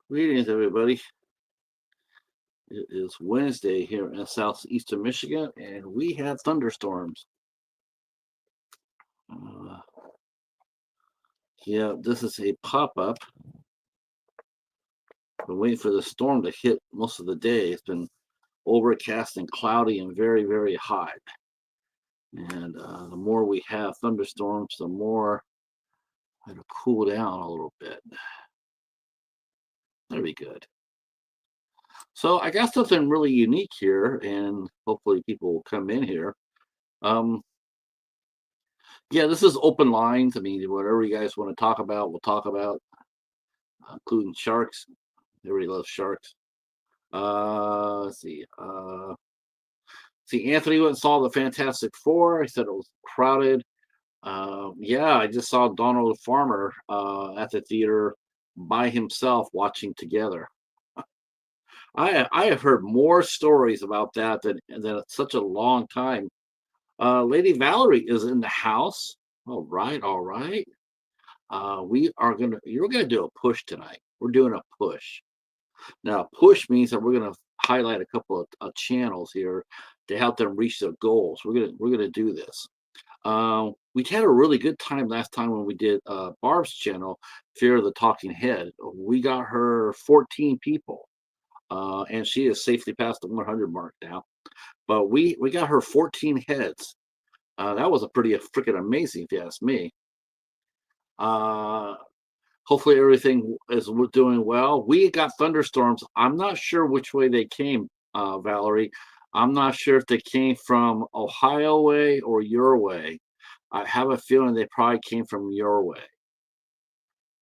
Greetings, everybody. It is Wednesday here in southeastern Michigan, and we have thunderstorms. Uh, yeah, this is a pop-up. Been waiting for the storm to hit most of the day. It's been overcast and cloudy and very, very hot. And the more we have thunderstorms, the more it'll cool down a little bit. That'll be good. So I got something really unique here, and hopefully people will come in here. Um, Yeah, this is open lines. I mean, whatever you guys want to talk about, we'll talk about, including sharks. Everybody loves sharks. Let's see. See, Anthony went and saw the Fantastic Four. He said it was crowded. Yeah, I just saw Donald the Farmer at the theater by himself watching together. I have heard more stories about that than such a long time. Lady Valerie is in the house. All right, all right. You're gonna do a push tonight. We're doing a push. Now, push means that we're gonna highlight a couple of channels here to help them reach their goals. We're gonna do this. We had a really good time last time when we did Barb's channel, Fear of the Talking Head. We got her 14 people, and she is safely past the 100 mark now. But we got her 14 heads. That was a pretty freaking amazing, if you ask me. Uh, Hopefully everything is doing well. We got thunderstorms. I'm not sure which way they came, Valerie. I'm not sure if they came from Ohio way or your way. I have a feeling they probably came from your way.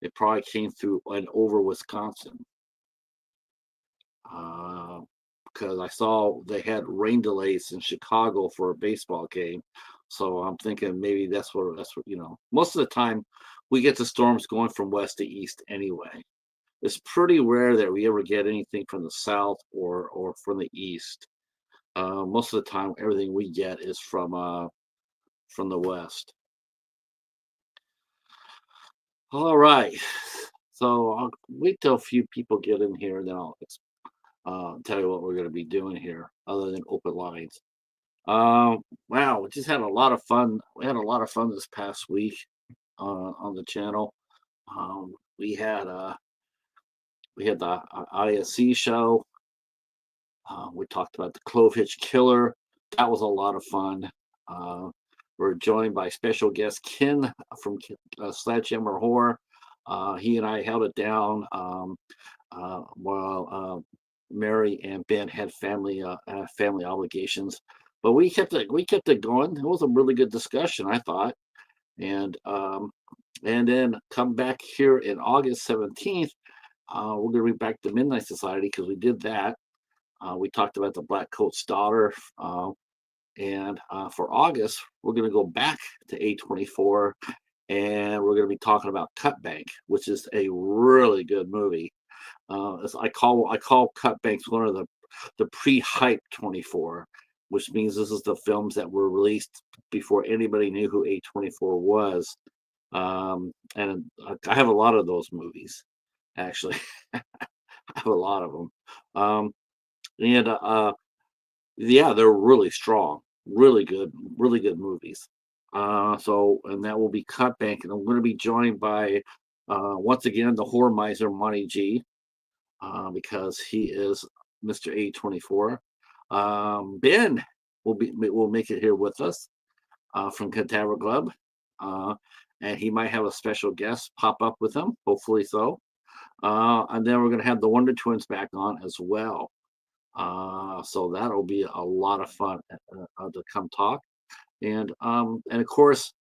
They probably came through and over Wisconsin. Uh, because I saw they had rain delays in Chicago for a baseball game. So I'm thinking maybe that's what most of the time we get the storms going from west to east anyway. It's pretty rare that we ever get anything from the south or from the east. Most of the time everything we get is from the west. All right. So I'll wait till a few people get in here, then I'll tell you what we're going to be doing here, other than open lines. Wow, we just had a lot of fun. We had a lot of fun this past week on the channel. Um, we had uh, we had the ISC show. We talked about the Clove Hitch Killer. That was a lot of fun. Uh, we're joined by special guest Ken from Sledgehammer Horror. He and I held it down while Mary and Ben had family obligations, but we kept it going. It was a really good discussion, I thought, and then come back here in August 17th. We're going to be back to Midnight Society because we did that. We talked about the Black Coat's daughter, and for August we're going to go back to A24, and we're going to be talking about Cut Bank, which is a really good movie. As I call Cut Banks one of the pre-hype 24, which means this is the films that were released before anybody knew who A24 was. And I have a lot of those movies, actually. I have a lot of them. And yeah, they're really strong, really good movies. And that will be Cut Bank, and I'm going to be joined by once again the horror miser Monty G, because he is Mr. A24. Ben will make it here with us from Cadaver Club, and he might have a special guest pop up with him, hopefully so. And then we're going to have the Wonder Twins back on as well. So that'll be a lot of fun to come talk. And of course,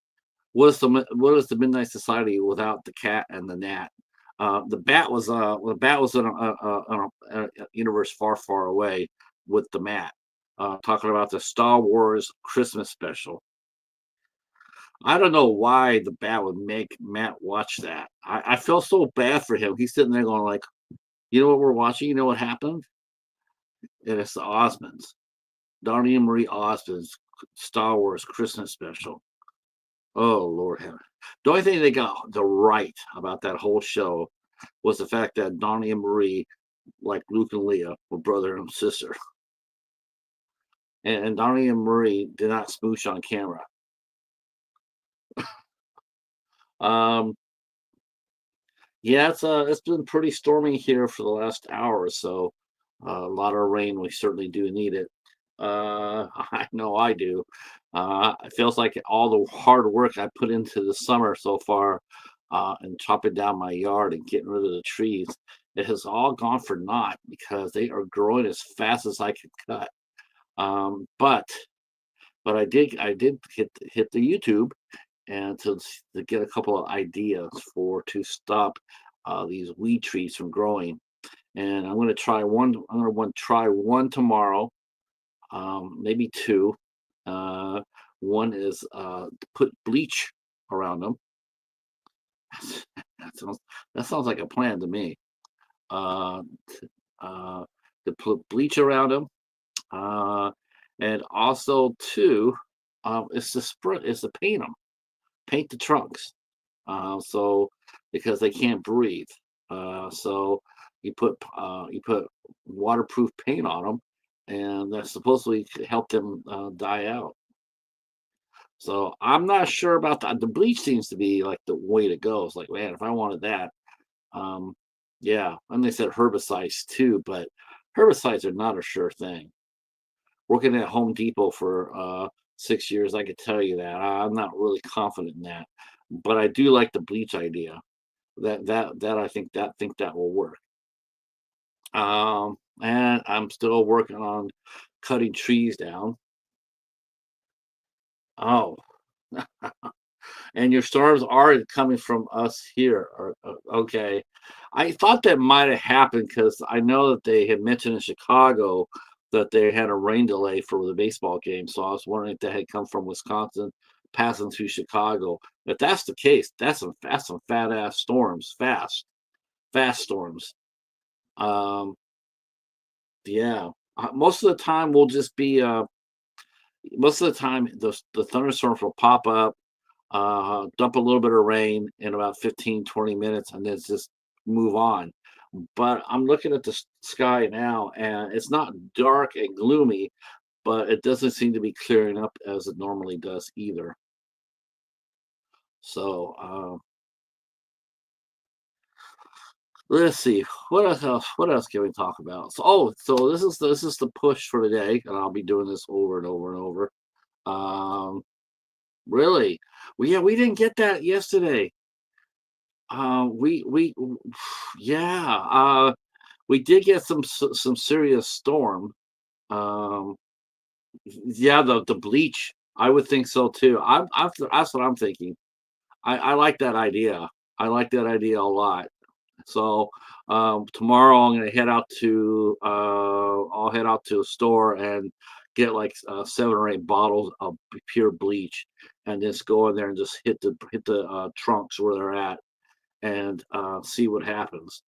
what is the Midnight Society without the cat and the gnat? The bat was in a universe far, far away with the Matt, talking about the Star Wars Christmas special. I don't know why the bat would make Matt watch that. I feel so bad for him. He's sitting there going like, you know what we're watching? You know what happened? And it's the Osmonds, Donnie and Marie Osmond's Star Wars Christmas special. Oh Lord heaven. The only thing they got the right about that whole show was the fact that Donnie and Marie, like Luke and Leah, were brother and sister, and Donnie and Marie did not smooch on camera. Um, yeah, it's been pretty stormy here for the last hour or so. A lot of rain. We certainly do need it. I know I do. It feels like all the hard work I put into the summer so far, and chopping down my yard and getting rid of the trees, it has all gone for naught because they are growing as fast as I could cut. But I did hit the YouTube and to get a couple of ideas for to stop these weed trees from growing. And I'm going to try one. I'm going to try one tomorrow, maybe two. Uh, One is to put bleach around them. That sounds that sounds like a plan to me. Uh, t- uh, to put bleach around them, uh, and also two, is to spread is to paint the trunks. So because they can't breathe, so you put waterproof paint on them, and that's supposedly to help them die out. So I'm not sure about that. The bleach seems to be like the way to go. It's like, man, if I wanted that, um, yeah. And they said herbicides too, but herbicides are not a sure thing. Working at Home Depot for 6 years, I could tell you that. I'm not really confident in that, but I do like the bleach idea. That I think that will work. And I'm still working on cutting trees down. Oh, and your storms are coming from us here. Okay. I thought that might have happened because I know that they had mentioned in Chicago that they had a rain delay for the baseball game. So I was wondering if that had come from Wisconsin passing through Chicago. If that's the case, that's some fat ass storms, fast storms. Um, yeah. Most of the time will just be most of the time the thunderstorms will pop up, dump a little bit of rain in about 15, 20 minutes, and then just move on. But I'm looking at the sky now, and it's not dark and gloomy, but it doesn't seem to be clearing up as it normally does either. So let's see what else can we talk about? So this is the push for today, and I'll be doing this over and over and over. Um, Really, yeah, we didn't get that yesterday. We yeah, we did get some serious storm. Um, yeah, the bleach. I would think so too. That's what I'm thinking. I like that idea. I like that idea a lot. So tomorrow I'm gonna head out to I'll head out to a store and get like 7 or 8 bottles of pure bleach, and just go in there and just hit the trunks where they're at, and see what happens.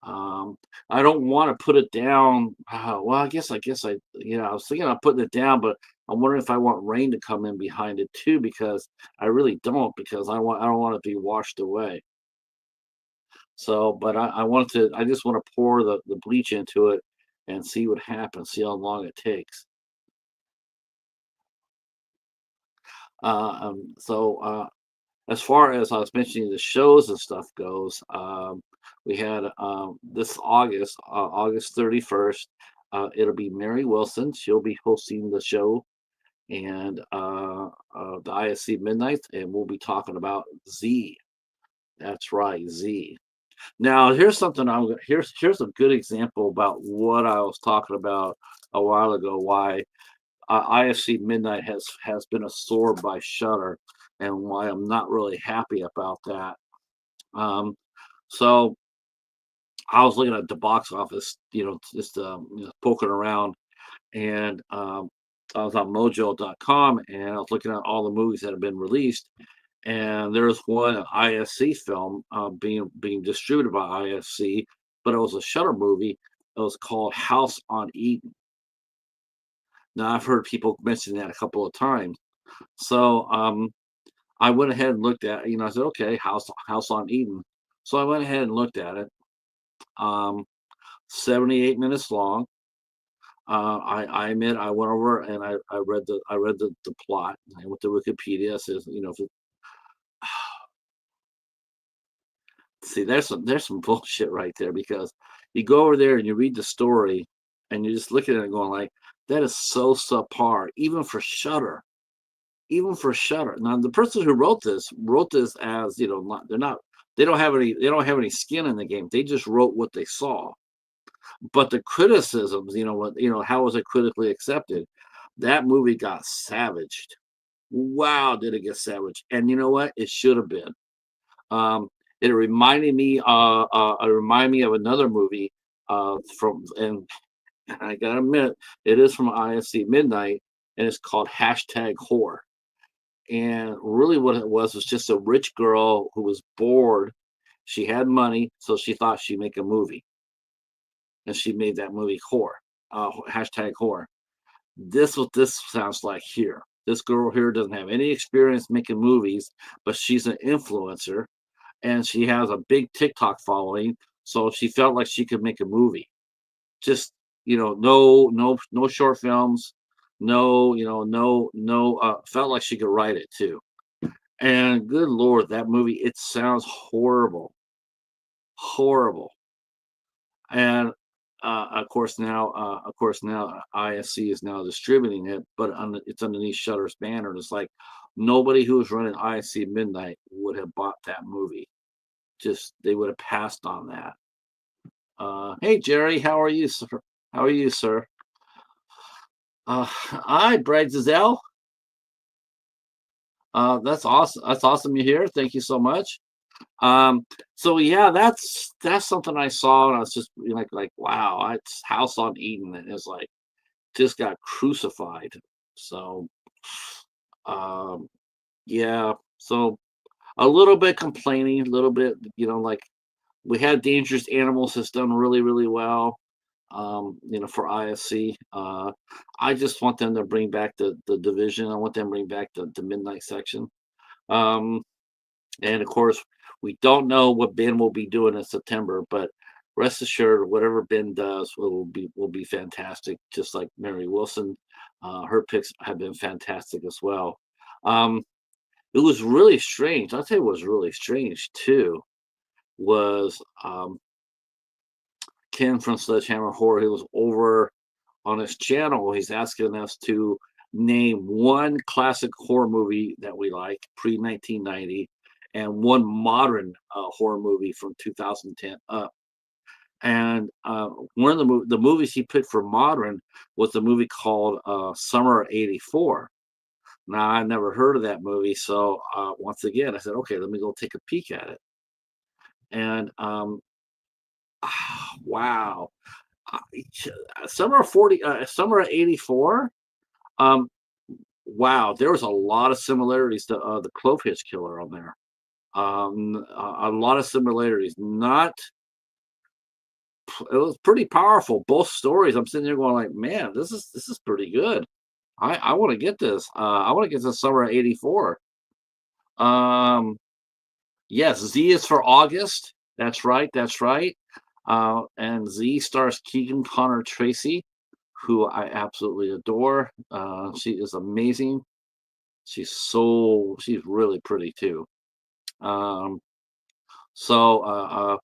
Um, I don't want to put it down. Well, I guess yeah, I was thinking of putting it down, but I'm wondering if I want rain to come in behind it too, because I really don't, because I don't want it to be washed away. So, but I just want to pour the bleach into it and see what happens, see how long it takes. As far as I was mentioning the shows and stuff goes, we had this August 31st. It'll be Mary Wilson. She'll be hosting the show, and the ISC Midnight, and we'll be talking about Z. That's right, Z. Now, here's a good example about what I was talking about a while ago. Why IFC Midnight has been absorbed by Shutter, and why I'm not really happy about that. Um, so I was looking at the box office, just poking around, and I was on Mojo.com, and I was looking at all the movies that have been released, and there's one IFC film being distributed by IFC, but it was a Shutter movie. It was called House on Eden. Now I've heard people mention that a couple of times. So I went ahead and looked at, I said, okay, House on Eden. So I went ahead and looked at it. Um, 78 minutes long. I admit I went over and I read the plot. I went to Wikipedia. It says, see, there's some bullshit right there, because you go over there and you read the story and you just look at it and going like, that is so subpar, even for Shutter. Even for Shutter. Now, the person who wrote this as, they don't have any skin in the game. They just wrote what they saw. But the criticisms, how was it critically accepted? That movie got savaged. Wow, did it get savaged? And you know what? It should have been. Um, it reminded me of another movie and I gotta admit, it is from IFC Midnight, and it's called #Horror. And really, what it was just a rich girl who was bored. She had money, so she thought she'd make a movie, and she made that movie Horror. #Horror. This what this sounds like here. This girl here doesn't have any experience making movies, but she's an influencer, and she has a big TikTok following, so she felt like she could make a movie. Just, no short films, no, no, felt like she could write it too. And good Lord, that movie, it sounds horrible, horrible. And of course now ISC is now distributing it, but it's underneath Shutter's banner. It's like nobody who was running ISC Midnight would have bought that movie. Just they would have passed on that. Hey Jerry, how are you, sir? How are you, sir? Hi, Brad Giselle. That's awesome. That's awesome you're here. Thank you so much. So yeah, that's something I saw, and I was just like, wow, it's House on Eden, and it's like just got crucified. So, um, yeah. So a little bit complaining, a little bit, like we had Dangerous Animals has done really, really well. For ISC. I just want them to bring back the division. I want them to bring back the midnight section. Um, and of course, we don't know what Ben will be doing in September, but rest assured, whatever Ben does will be fantastic. Just like Mary Wilson, her picks have been fantastic as well. Um, it was really strange. I'll tell you what was really strange too was Ken from Sledgehammer Horror. He was over on his channel. He's asking us to name one classic horror movie that we like pre 1990 and one modern horror movie from 2010 up. And one of the movies he picked for modern was the movie called Summer '84. Now, I never heard of that movie. So once again, I said, okay, let me go take a peek at it. And wow. Uh, summer '84. Um, wow, there was a lot of similarities to the Clove Hitch Killer on there. A lot of similarities. Not, it was pretty powerful. Both stories. I'm sitting there going like, man, this is pretty good. I want to get this. I want to get this summer '84. Um, yes, Z is for August. That's right. That's right. And Z stars Keegan Connor Tracy, who I absolutely adore. She is amazing. She's really pretty too. Um, so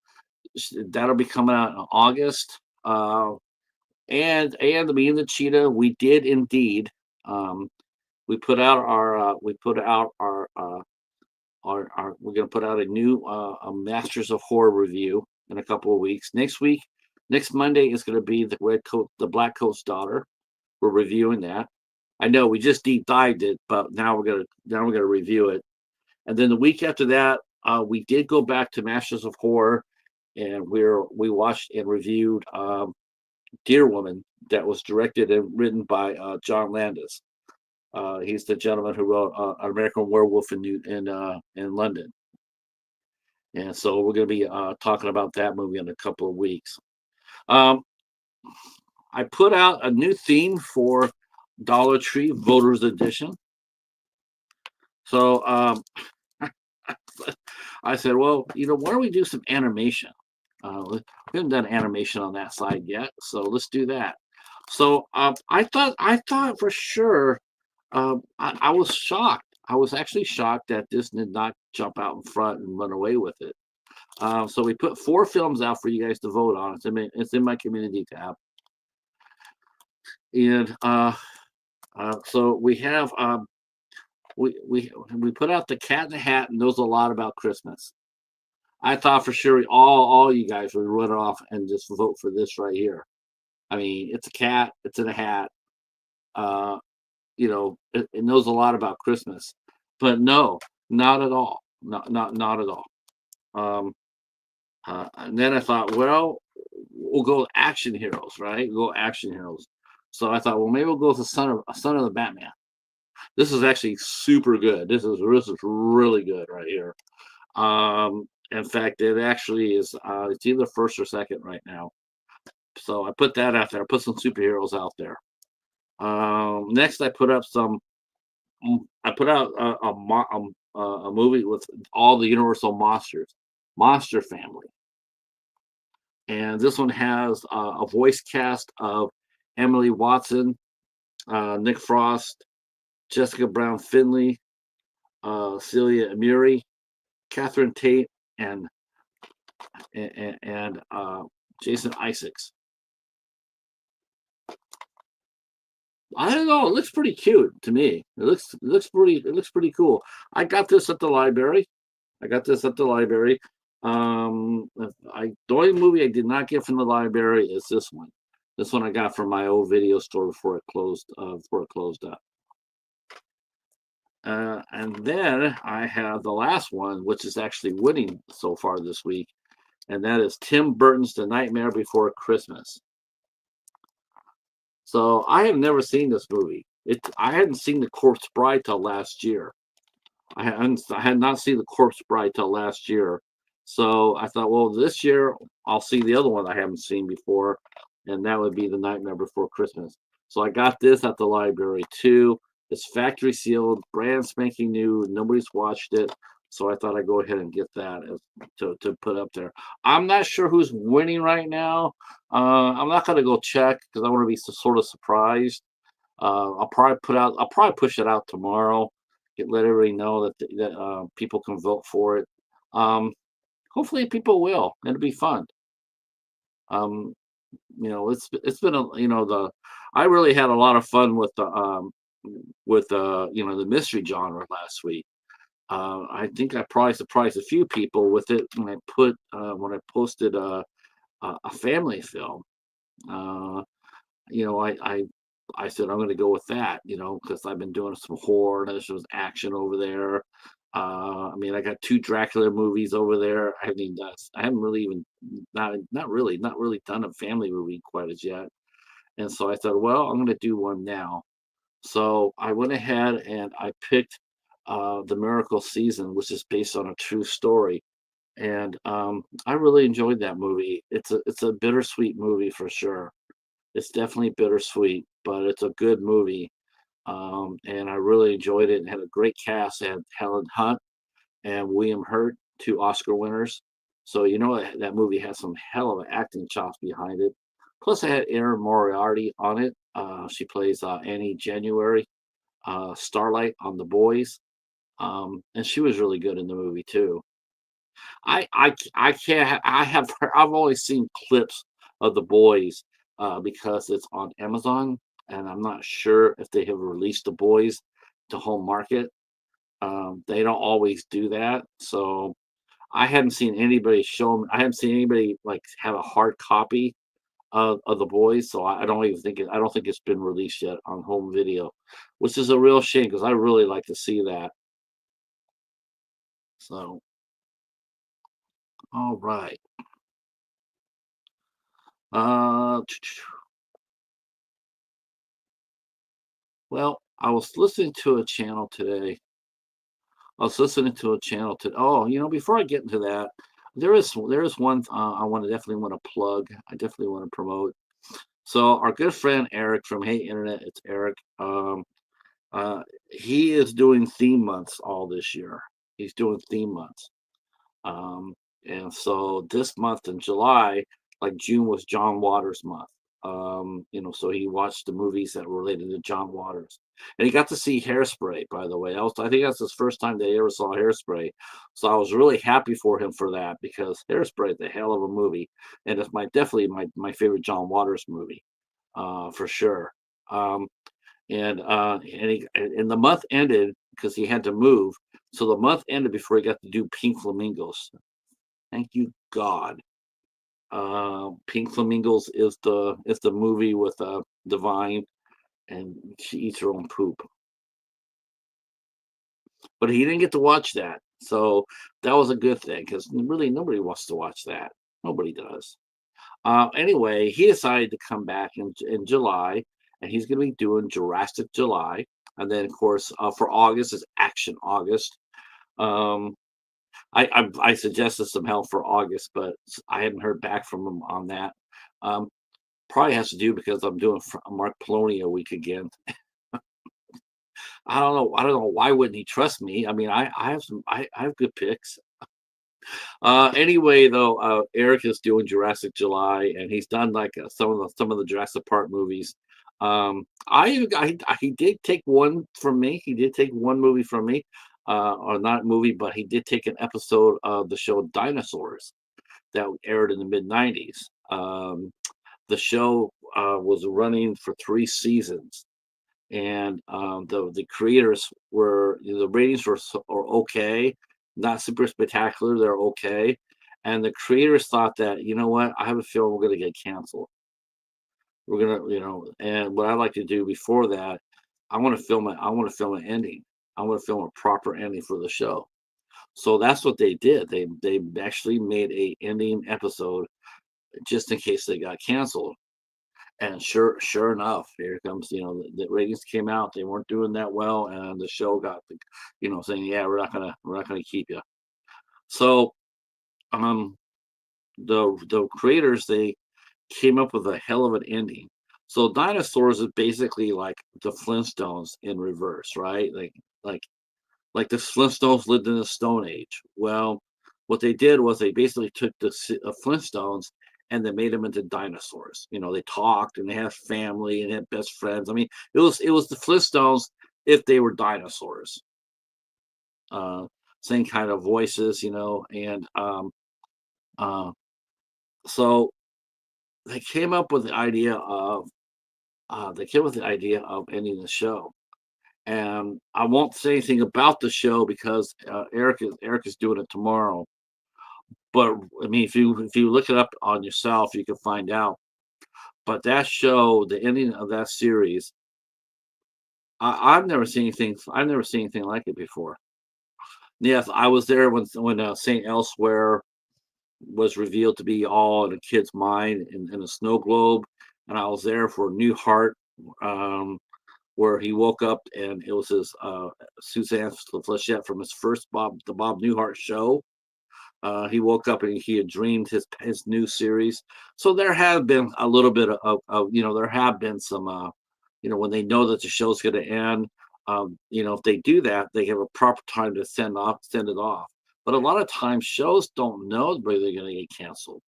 that'll be coming out in August. And me and the Cheetah, we did indeed. Um, we're gonna put out a new a Masters of Horror review in a couple of weeks. Next Monday is gonna be the Black Coat's Daughter. We're reviewing that. I know we just deep dived it, but now we're gonna review it. And then the week after that, we did go back to Masters of Horror, and we watched and reviewed Deer Woman, that was directed and written by John Landis. He's the gentleman who wrote An American Werewolf in London. And so we're going to be talking about that movie in a couple of weeks. Um, I put out a new theme for Dollar Tree Voters Edition. So I said, well, why don't we do some animation? We haven't done animation on that side yet, so let's do that. So I thought for sure. I was shocked. I was actually shocked that Disney did not jump out in front and run away with it. So we put four films out for you guys to vote on. It's in my community tab, and so we put out the Cat in the Hat, and knows a lot about Christmas. I thought for sure all you guys would run off and just vote for this right here. I mean, it's a cat, it's in a hat. Uh, it knows a lot about Christmas, but no, not at all. Not at all. Um, and then I thought, well, we'll go action heroes, right? We'll go action heroes. So I thought, well, maybe we'll go with the son of the Batman. This is actually super good. This is really good right here. In fact, it actually is. It's either first or second right now. So I put that out there. I put some superheroes out there. Next, I put up some. I put out a movie with all the Universal monsters, Monster Family, and this one has a voice cast of Emily Watson, Nick Frost, Jessica Brown Finley, Celia Amiri, Catherine Tate, and Jason Isaacs. I don't know. It looks pretty cute to me. It looks pretty cool. I got this at the library. I got this at the library. The only movie I did not get from the library is this one. This one I got from my old video store before it closed. Before it closed up. And then I have the last one, which is actually winning so far this week, and that is Tim Burton's The Nightmare Before Christmas. So I have never seen this movie. I hadn't seen The Corpse Bride till last year. I had not seen The Corpse Bride till last year. So I thought, well, this year I'll see the other one I haven't seen before, and that would be The Nightmare Before Christmas. So I got this at the library too. It's factory sealed, brand spanking new. Nobody's watched it. So I thought I'd go ahead and get that to put up there. I'm not sure who's winning right now. I'm not going to go check because I want to be sort of surprised. I'll probably push it out tomorrow. Let everybody know that people can vote for it. Hopefully people will. It'll be fun. Um, it's been the I really had a lot of fun with the mystery genre last week. I think I probably surprised a few people with it when I posted a family film. Uh, I said I'm going to go with that, because I've been doing some horror. And there's some action over there. I mean, I got two Dracula movies over there. I haven't really even not really done a family movie quite as yet. And so I thought, well, I'm going to do one now. So I went ahead and I picked The Miracle Season, which is based on a true story. And I really enjoyed that movie. It's a bittersweet movie for sure. It's definitely bittersweet, but it's a good movie. And I really enjoyed it and had a great cast. It had Helen Hunt and William Hurt, two Oscar winners. So that movie has some hell of an acting chops behind it. Plus, I had Erin Moriarty on it. She plays Annie January, Starlight on The Boys, and she was really good in the movie too. I can't. I've only seen clips of The Boys because it's on Amazon, and I'm not sure if they have released The Boys to home market. They don't always do that, so I haven't seen anybody show. I haven't seen anybody like have a hard copy of The Boys, so I don't even think I don't think it's been released yet on home video, which is a real shame because I really like to see that. So, all right. Uh, well, I was listening to a channel today. I was listening to a channel to. Oh, before I get into that, there is one I definitely want to plug. I definitely want to promote. So our good friend Eric from Hey Internet, it's Eric. Uh, he is doing theme months all this year. He's doing theme months. Um, and so this month in July, like June was John Waters month. So he watched the movies that were related to John Waters. And he got to see Hairspray, by the way. I think that's his first time they ever saw Hairspray. So I was really happy for him for that because Hairspray is a hell of a movie. And it's definitely my favorite John Waters movie, for sure. Um, and the month ended because he had to move. So the month ended before he got to do Pink Flamingos. Thank you, God. Pink Flamingos is the movie with Divine, and she eats her own poop. But he didn't get to watch that, so that was a good thing because really nobody wants to watch that. Nobody does. Anyway, he decided to come back in July, and he's going to be doing Jurassic July, and then of course for August is Action August. Um, I suggested some help for August, but I haven't heard back from him on that. Um, Probably has to do because I'm doing Mark Polonio week again. I don't know. I don't know why wouldn't he trust me? I mean, I have I have good picks. Anyway, though, Eric is doing Jurassic July, and he's done like some of the Jurassic Park movies. He did take one from me. He did take one movie from me, or not movie, but he did take an episode of the show Dinosaurs that aired in the mid '90s. The show was running for 3 seasons, and the creators the ratings are okay, not super spectacular. They're okay, and the creators thought that what, I have a feeling we're going to get canceled. We're gonna, and what I like to do before that, I want to film it. I want to film an ending. I want to film a proper ending for the show. So that's what they did. They actually made a ending episode just in case they got canceled. And sure enough, here comes, the ratings came out. They weren't doing that well, and the show got, saying, yeah, we're not gonna keep you. So, um, the creators, they came up with a hell of an ending. So Dinosaurs is basically like the Flintstones in reverse, right? Like the Flintstones lived in the Stone Age. Well, what they did was they basically took the Flintstones and they made them into dinosaurs. They talked and they had family and had best friends. I mean, it was the Flintstones if they were dinosaurs. Uh, Same kind of voices, and uh, so they came up with the idea of ending the show. And I won't say anything about the show because Eric is doing it tomorrow. But I mean, if you look it up on yourself, you can find out. But that show, the ending of that series, I've never seen anything. I've never seen anything like it before. Yes, I was there when Saint Elsewhere was revealed to be all in a kid's mind in a snow globe, and I was there for New Heart, um, where he woke up and it was his Suzanne Flechette from his first the Bob Newhart show. He woke up and he had dreamed his new series. So there have been a little bit there have been some, when they know that the show's going to end, if they do that, they have a proper time to send it off. But a lot of times shows don't know whether they're going to get canceled.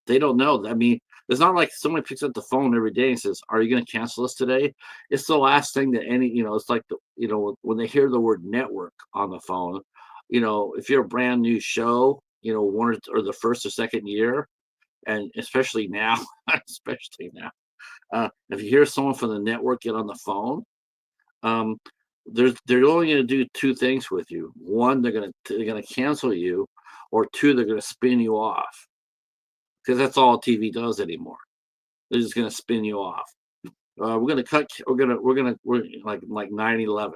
They don't know. I mean, it's not like somebody picks up the phone every day and says, "Are you going to cancel us today?" It's the last thing that it's like when they hear the word network on the phone, if you're a brand new show, one or the first or second year, and especially now, especially now, if you hear someone from the network get on the phone, um, they're only going to do two things with you. One, they're gonna cancel you, or two, they're going to spin you off because that's all TV does anymore. They're just gonna spin you off. We're gonna cut. We're like 9/11.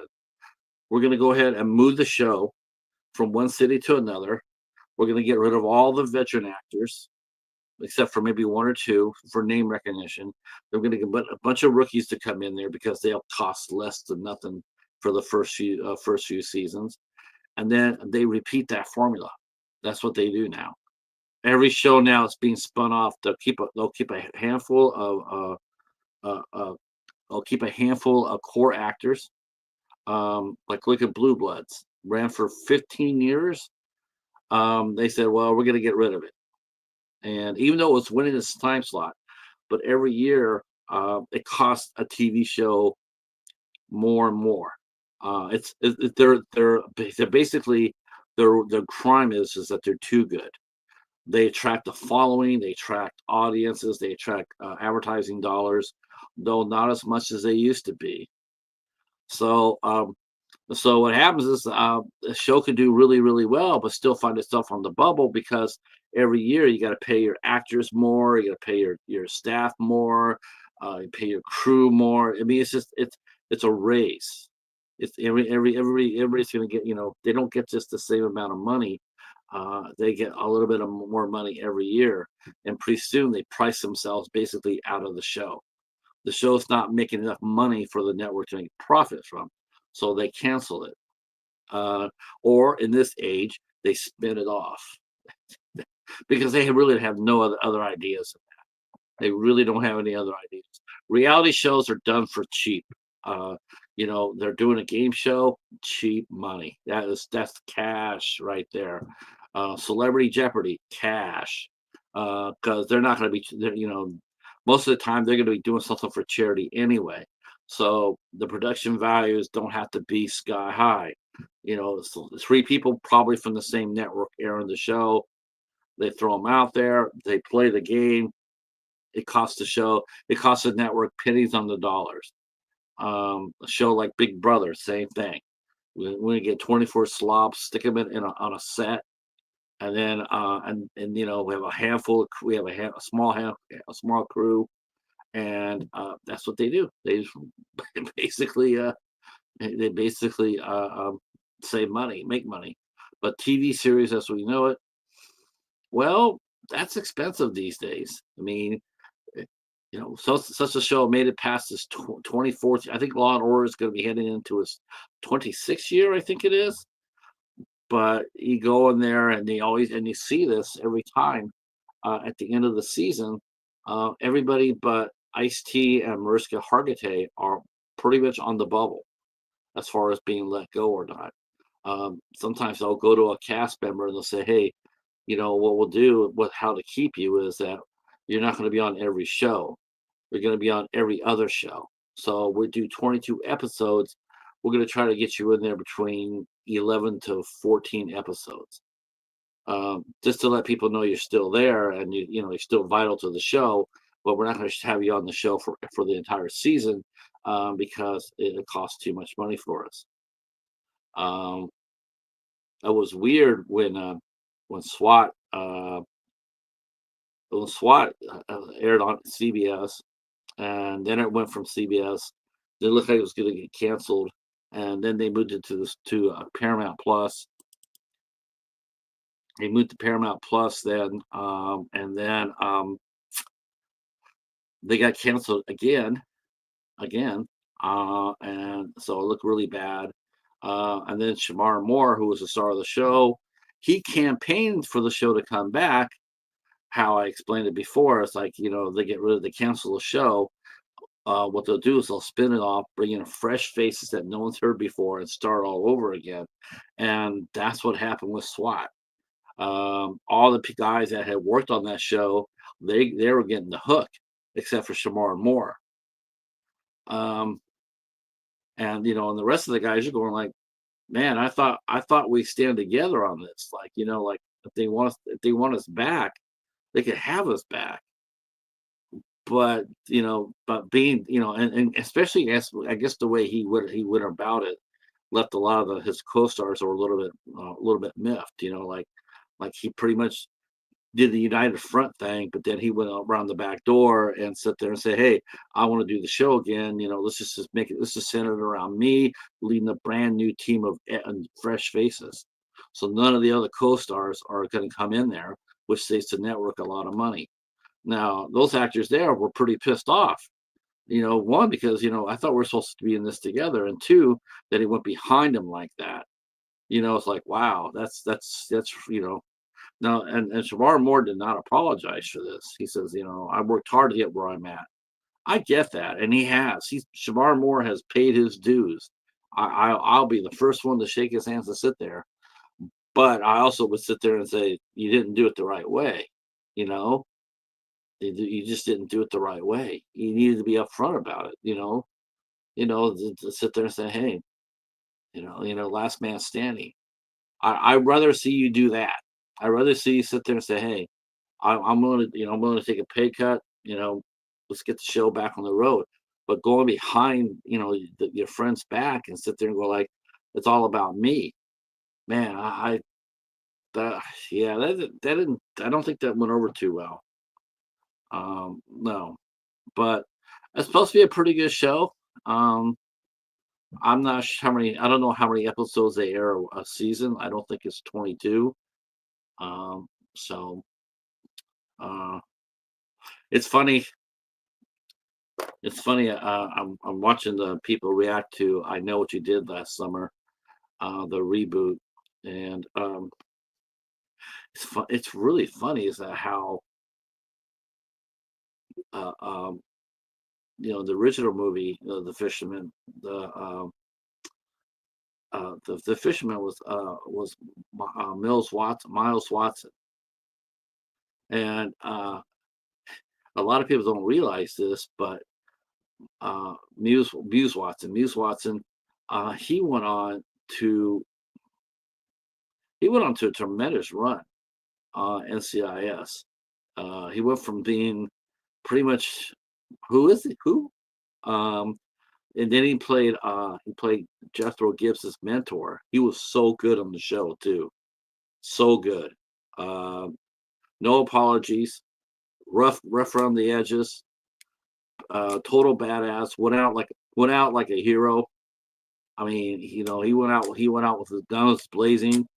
We're gonna go ahead and move the show from one city to another. We're gonna get rid of all the veteran actors, except for maybe one or two for name recognition. They're gonna get a bunch of rookies to come in there because they'll cost less than nothing for the first few seasons, and then they repeat that formula. That's what they do now. Every show now is being spun off. They'll keep a handful of I'll keep a handful of core actors. Like look at Blue Bloods, ran for 15 years. They said, well, we're going to get rid of it. And even though it was winning its time slot, but every year it costs a TV show more and more. They're basically their crime is that they're too good. They attract the following, they attract audiences, they attract advertising dollars, though not as much as they used to be. So, so what happens is the show could do really, really well, but still find itself on the bubble because every year you got to pay your actors more, you got to pay your staff more, you pay your crew more. I mean, it's a race. It's everybody's going to get, they don't get just the same amount of money. They get a little bit of more money every year, and pretty soon they price themselves basically out of the show. The show's not making enough money for the network to make profit from, so they cancel it. Or in this age, they spin it off because they really have no other ideas. They really don't have any other ideas. Reality shows are done for cheap. Uh, they're doing a game show, cheap money. That's cash right there. Celebrity Jeopardy, cash. Because they're not going to be, most of the time they're going to be doing something for charity anyway. So the production values don't have to be sky high. So three people probably from the same network airing the show. They throw them out there. They play the game. It costs the show. It costs the network pennies on the dollars. A show like Big Brother, same thing. We get 24 slobs, stick them on a set, and then we have a handful. We have a small crew, and that's what they do. They basically they basically save money, make money. But TV series, as we know it, well, that's expensive these days. I mean, such a show made it past its 24th. I think Law and Order is going to be heading into its 26th year. I think it is. But you go in there, and you see this every time at the end of the season. Everybody but Ice T and Mariska Hargitay are pretty much on the bubble as far as being let go or not. Sometimes they'll go to a cast member and they'll say, "Hey, what we'll do with how to keep you is that you're not going to be on every show. You're going to be on every other show. So we do 22 episodes. We're going to try to get you in there between 11 to 14 episodes, just to let people know you're still there and you're still vital to the show. But we're not going to have you on the show for the entire season because it costs too much money for us." Um, it was weird when SWAT aired on CBS, and then it went from CBS. It looked like it was going to get canceled, and then they moved it to Paramount Plus. They moved to Paramount Plus then, and then they got canceled again, and so it looked really bad. And then Shamar Moore, who was the star of the show, he campaigned for the show to come back. How I explained it before, it's like they cancel the show. What they'll do is they'll spin it off, bring in fresh faces that no one's heard before, and start all over again. And that's what happened with SWAT. All the guys that had worked on that show, they were getting the hook, except for Shamar Moore. And and the rest of the guys are going like, man, I thought we stand together on this. Like, like if they want us back, they could have us back. But being and especially as I guess the way he went about it left a lot of his co-stars were a little bit miffed. Like he pretty much did the United Front thing, but then he went around the back door and sit there and say, "Hey, I want to do the show again. Let's just make it. Let's just center it around me leading a brand new team of fresh faces. So none of the other co-stars are going to come in there, which saves the network a lot of money." Now, those actors there were pretty pissed off. One, because I thought we are supposed to be in this together, and two, that he went behind him like that. It's like, wow, that's no, and Shamar Moore did not apologize for this. He says, I worked hard to get where I'm at. I get that, and he has. Shamar Moore has paid his dues. I'll be the first one to shake his hands and sit there. But I also would sit there and say, "You didn't do it the right way," you know? You just didn't do it the right way. You needed to be upfront about it, you know? To sit there and say, "Hey, last man standing." I'd rather see you do that. I'd rather see you sit there and say, "Hey, I'm willing to take a pay cut, let's get the show back on the road." But going behind, your friend's back and sit there and go like, "It's all about me." Man, that yeah, that didn't I don't think that went over too well. No, but it's supposed to be a pretty good show. Um, I'm not sure I don't know how many episodes they air a season. I don't think it's 22. Um, so uh, it's funny. It's funny. I'm watching the people react to "I Know What You Did Last Summer," the reboot, and it's really funny is that how uh, um, the original movie, The Fisherman, the fisherman was Miles Watson, and a lot of people don't realize this, but Muse Watson, uh, he went on to he went on to a tremendous run NCIS. He went from being pretty much who is he? Who? Um, and then he played Jethro Gibbs's mentor. He was so good on the show too, so good. Um, no apologies, rough around the edges, total badass. Went out like a hero. I mean, he went out with his guns blazing.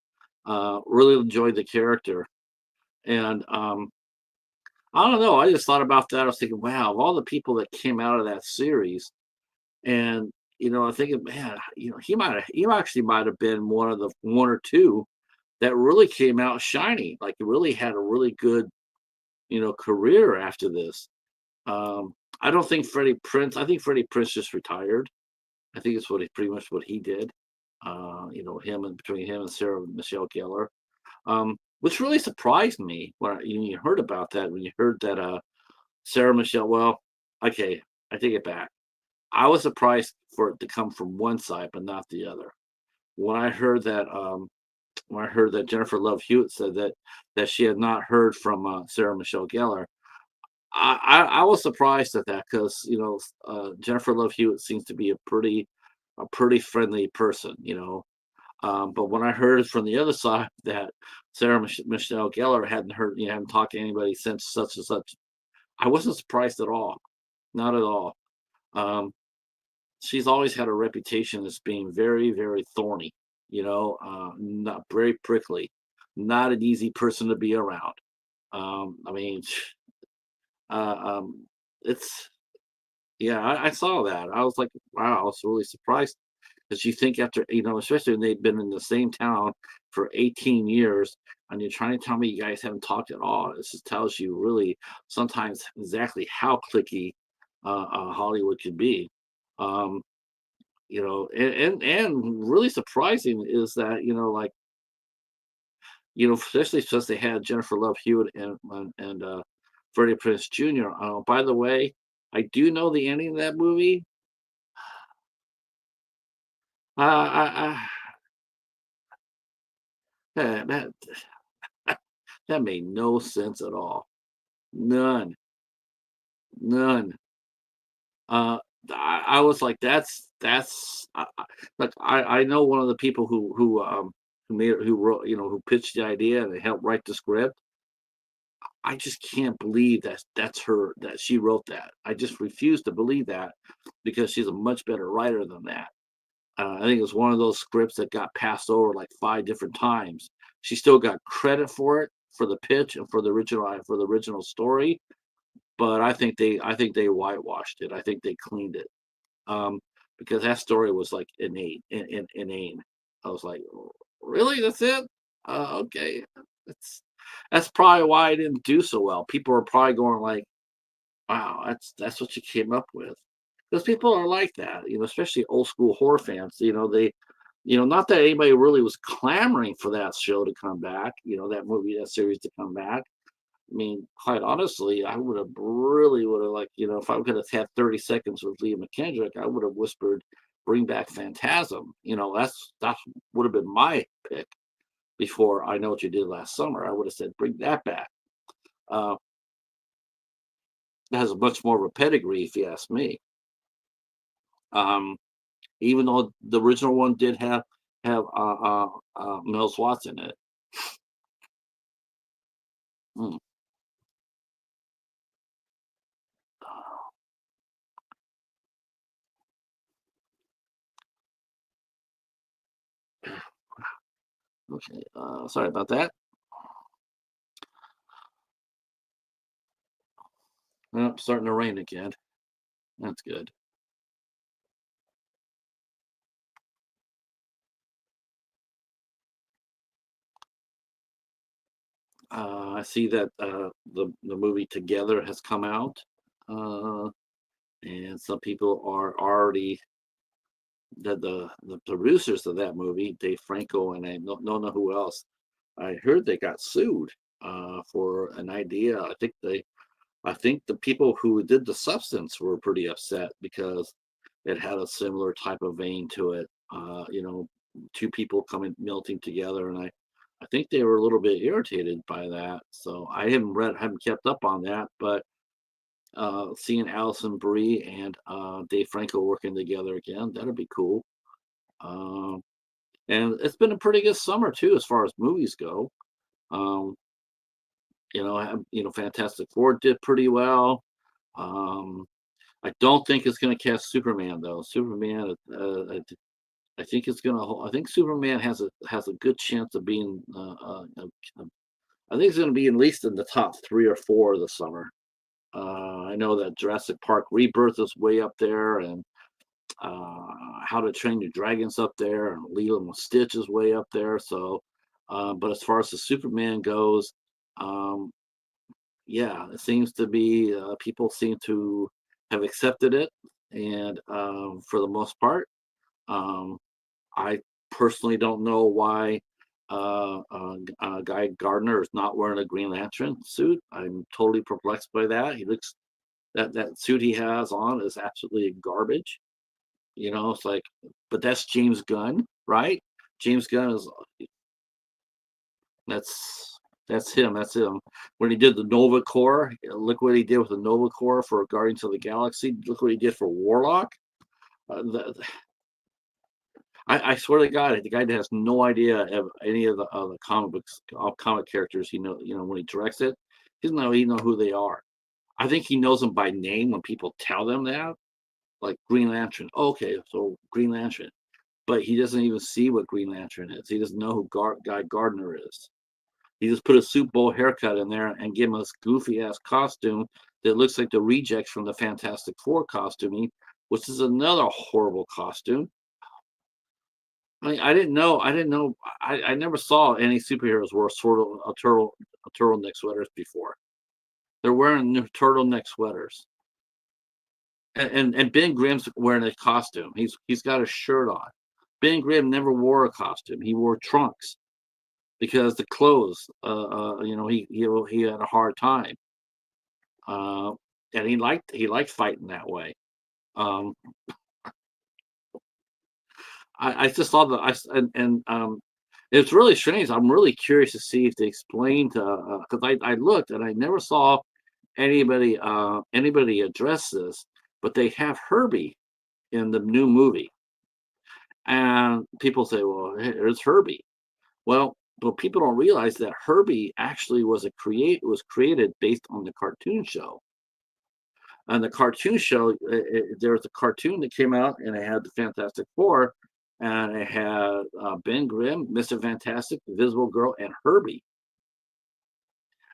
Really enjoyed the character, and I don't know. I just thought about that. I was thinking, wow, of all the people that came out of that series, and I'm thinking, man, he actually might have been one of the one or two that really came out shining. Like, really had a really good, career after this. I don't think Freddie Prince. I think Freddie Prince just retired. I think it's pretty much what he did. Him and between him and Sarah Michelle Gellar, which really surprised me when you heard about that. When you heard that Sarah Michelle, well, okay, I take it back. I was surprised for it to come from one side, but not the other. When I heard that, Jennifer Love Hewitt said that she had not heard from Sarah Michelle Gellar, I was surprised at that because Jennifer Love Hewitt seems to be a pretty friendly person. But when I heard from the other side that Sarah Michelle Gellar hadn't talked to anybody since such and such, I wasn't surprised at all. Not at all. Um, she's always had a reputation as being very, very thorny, not very prickly, not an easy person to be around. I mean, uh, it's yeah, I saw that. I was like, wow, I was really surprised because you think after, especially when they've been in the same town for 18 years, and you're trying to tell me you guys haven't talked at all. This just tells you really sometimes exactly how clicky Hollywood can be. Um, and really surprising is that especially since they had Jennifer Love Hewitt and Freddie Prinze Jr. By the way, I do know the ending of that movie. I that that made no sense at all. None, none. Uh, I was like, like I know one of the people who wrote, who pitched the idea and helped write the script. I just can't believe that she wrote that. I just refuse to believe that because she's a much better writer than that. I think it was one of those scripts that got passed over like 5 different times. She still got credit for it for the pitch and for the original story, but I think they whitewashed it. I think they cleaned it um, because that story was like inane. I was like, really? That's it? Okay, that's that's probably why I didn't do so well. People are probably going like, wow, that's what you came up with. because people are like that, especially old school horror fans. Not that anybody really was clamoring for that show to come back, that movie, that series to come back. I mean, quite honestly, I would have like, if I could have had 30 seconds with Leah McKendrick, I would have whispered, "Bring back Phantasm." That would have been my pick before I Know What You Did Last Summer. I would have said, "Bring that back." Uh, it has a much more of a pedigree, if you ask me. Um, Even though the original one did have Mel Watson in it. Mm. Okay, sorry about that. Starting to rain again. That's good. I see that the movie Together has come out, uh, and some people are already the producers of that movie, Dave Franco, and I don't know who else. I heard they got sued for an idea. I think the people who did the substance were pretty upset because it had a similar type of vein to it. Two people coming melting together, and I think they were a little bit irritated by that. So I haven't kept up on that, but seeing Allison Brie and Dave Franco working together again, that'd be cool. Um, and it's been a pretty good summer too, as far as movies go. Um, Fantastic Four did pretty well. Um, I don't think it's going to catch Superman though. Superman, I think it's going to. I think Superman has a good chance of being. I think it's going to be at least in the top 3 or 4 of the summer. I know that Jurassic Park Rebirth is way up there, and How to Train Your Dragons up there, and Lilo and Stitch is way up there. So, but as far as the Superman goes, um, yeah, it seems to be people seem to have accepted it, and for the most part, um, I personally don't know why Guy Gardner is not wearing a Green Lantern suit. I'm totally perplexed by that. He looks that suit he has on is absolutely garbage. It's like, but that's James Gunn, right? James Gunn is that's that's him. That's him. When he did the Nova Corps, look what he did with the Nova Corps for Guardians of the Galaxy. Look what he did for Warlock. Uh, the, I swear to God, the guy has no idea of any of the comic books, comic characters. When he directs it, he doesn't know who they are. I think he knows them by name when people tell them that, like Green Lantern. Okay, so Green Lantern, but he doesn't even see what Green Lantern is. He doesn't know who Guy Gardner is. He just put a Super Bowl haircut in there and give him a goofy ass costume that looks like the rejects from the Fantastic Four costuming, which is another horrible costume. I mean, I didn't know. I didn't know. I never saw any superheroes wear sort of a turtleneck sweaters before. They're wearing new turtleneck sweaters, and Ben Grimm's wearing a costume. He's got a shirt on. Ben Grimm never wore a costume. He wore trunks because the clothes. He had a hard time, uh, and he liked fighting that way. Um, I just saw the I s- and it's really strange. I'm really curious to see if they explained because I looked and I never saw anybody address this, but they have Herbie in the new movie, and people say, "Well, here's Herbie." Well, but people don't realize that Herbie actually was created based on the cartoon show. On the cartoon show, there was a cartoon that came out, and it had the Fantastic Four, and it had Ben Grimm, Mr. Fantastic, Invisible Girl, and Herbie.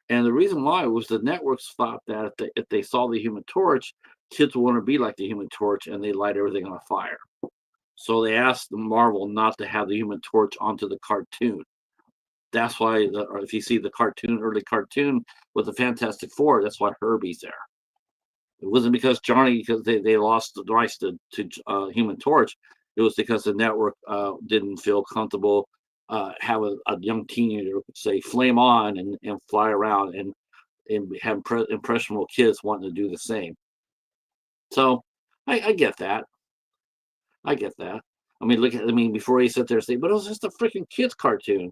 And the reason why was the networks thought that if they saw the Human Torch, kids would want to be like the Human Torch, and they light everything on fire. So they asked Marvel not to have the Human Torch onto the cartoon. That's why, if you see the early cartoon with the Fantastic Four, that's why Herbie's there. It wasn't because Johnny because they lost the rights to Human Torch. It was because the network didn't feel comfortable have a young teenager say flame on and fly around and have impressionable kids wanting to do the same. So I get that. I get that. I mean, look at I mean, before you sit there and say, but it was just a freaking kids cartoon.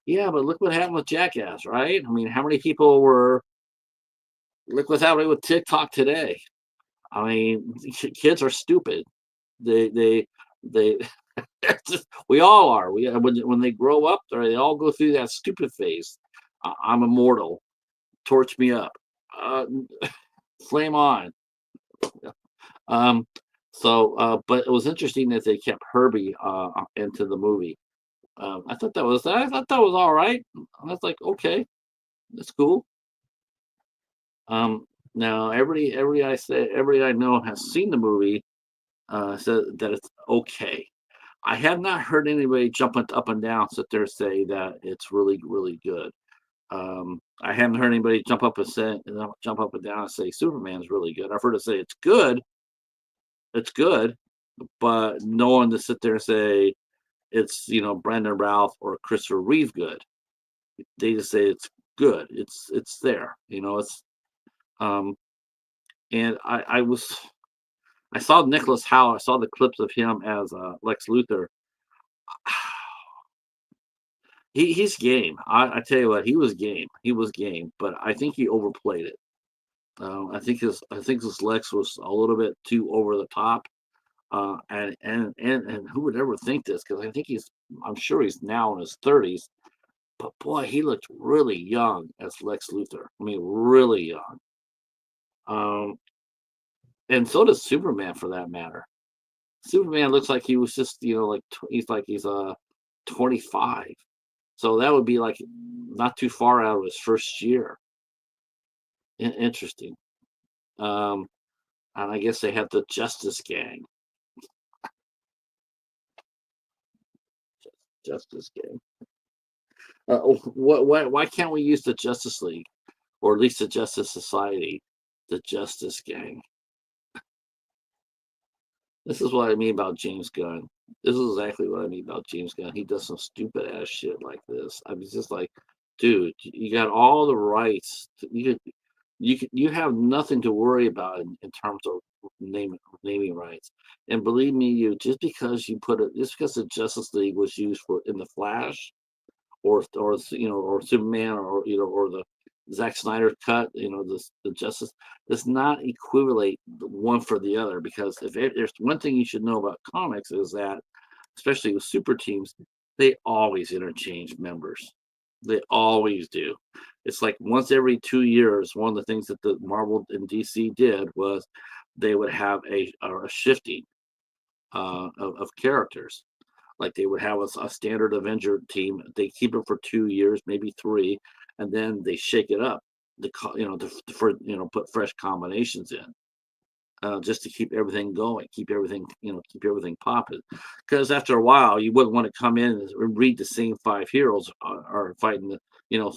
Yeah, but look what happened with Jackass, right? I mean, how many people were look what's happening with TikTok today. I mean, kids are stupid. They we all are. We when they grow up, they all go through that stupid phase. I'm immortal. Torch me up. Uh, flame on. Um, but it was interesting that they kept Herbie into the movie. I thought that was all right. I was like, okay, that's cool. Um, now everybody I know has seen the movie. Said that it's okay. I have not heard anybody jumping up and down sit there say that it's really really good. I haven't heard anybody jump up and down and say Superman's really good. I've heard it say it's good, but no one to sit there and say it's Brandon Routh or Christopher Reeve good. They just say it's good. It's there. It's um and I saw Nicholas Howe. I saw the clips of him as Lex Luthor. He's game. I tell you what, he was game. He was game, but I think he overplayed it. I think his Lex was a little bit too over the top. And who would ever think this? Because I'm sure he's now in his 30s. But boy, he looked really young as Lex Luthor. I mean, really young. Um, and so does Superman, for that matter. Superman looks like he was just, he's 25. So that would be like not too far out of his first year. Interesting. Um, and I guess they have the Justice Gang. Justice Gang. Why can't we use the Justice League, or at least the Justice Society, the Justice Gang? This is what I mean about James Gunn. This is exactly what I mean about James Gunn. He does some stupid ass shit like this. I mean, just like, dude, you got all the rights. You have nothing to worry about in terms of naming rights. And believe me, just because just because the Justice League was used for in the Flash, or Superman, or the Zack Snyder cut, the Justice does not equivalent one for the other, because if there's one thing you should know about comics is that, especially with super teams, they always interchange members. They always do. It's like once every 2 years, one of the things that the Marvel and DC did was they would have a shifting of characters. Like they would have a standard Avenger team. They keep it for 2 years, maybe three, and then they shake it up. Put fresh combinations in, just to keep everything going, keep everything popping. Because after a while, you wouldn't want to come in and read the same five heroes are fighting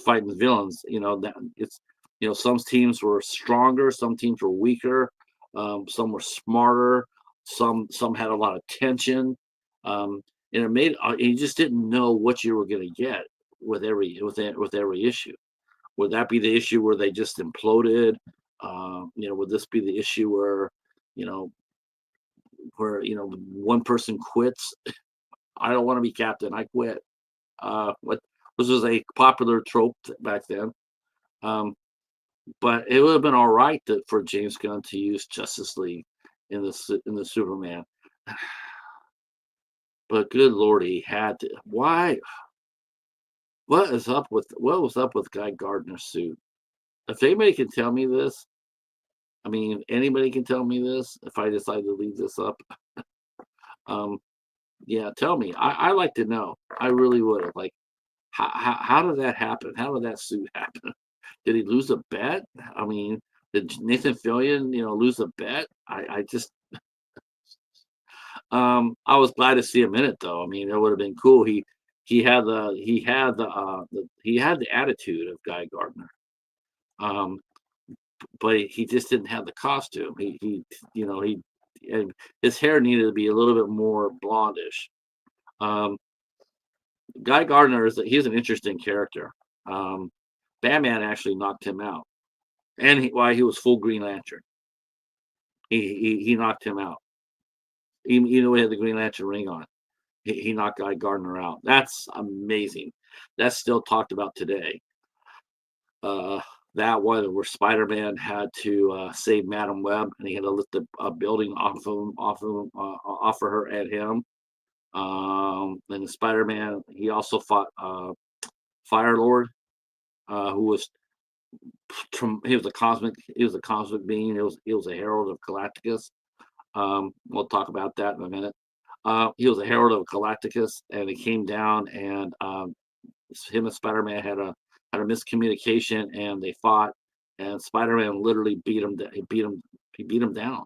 fighting the villains. That it's some teams were stronger, some teams were weaker, some were smarter, some had a lot of tension, and you just didn't know what you were going to get with every issue. Would that be the issue where they just imploded? Would this be the issue you know, one person quits? I don't want to be captain. I quit. What This was a popular trope back then. Um, but it would have been all right for James Gunn to use Justice League in the Superman. But good Lord, he had to. Why? What was up with Guy Gardner's suit? If anybody can tell me this, I mean, if anybody can tell me this, if I decide to leave this up, um, yeah, tell me. I like to know. I really would have. Like, how did that happen? How did that suit happen? Did he lose a bet? I mean, did Nathan Fillion, lose a bet? I just, I was glad to see him in it, though. I mean, it would have been cool. He had the attitude of Guy Gardner. Um, but he just didn't have the costume. You know, and his hair needed to be a little bit more blondish. Um, Guy Gardner he's an interesting character. Um, Batman actually knocked him out, and while he was full Green Lantern, he knocked him out. Even though he had the Green Lantern ring on, he knocked Guy Gardner out. That's amazing. That's still talked about today. Uh, that one where Spider-Man had to save Madam Web, and he had to lift a building off of her at him. And Spider-Man, he also fought Fire Lord, who was he was a cosmic being. He was a herald of Galacticus. We'll talk about that in a minute. He was a herald of Galacticus, and he came down, and him and Spider-Man had a miscommunication, and they fought, and Spider-Man literally beat him. He beat him down,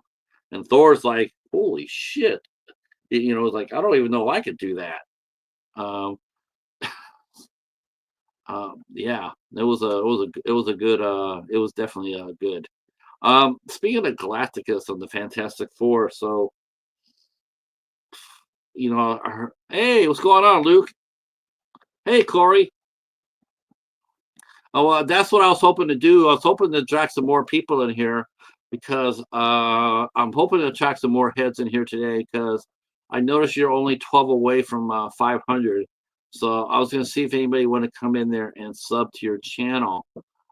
and Thor's like, "Holy shit!" You know, it's like I don't even know if I could do that. Um, yeah, it was a good it was definitely good. Speaking of Galacticus and the Fantastic Four, so you know, hey, what's going on, Luke? Hey, Corey. Oh, well, that's what I was hoping to do. I was hoping to attract some more people in here because I'm hoping to attract some more heads in here today because I noticed you're only 12 away from 500. So I was going to see if anybody want to come in there and sub to your channel.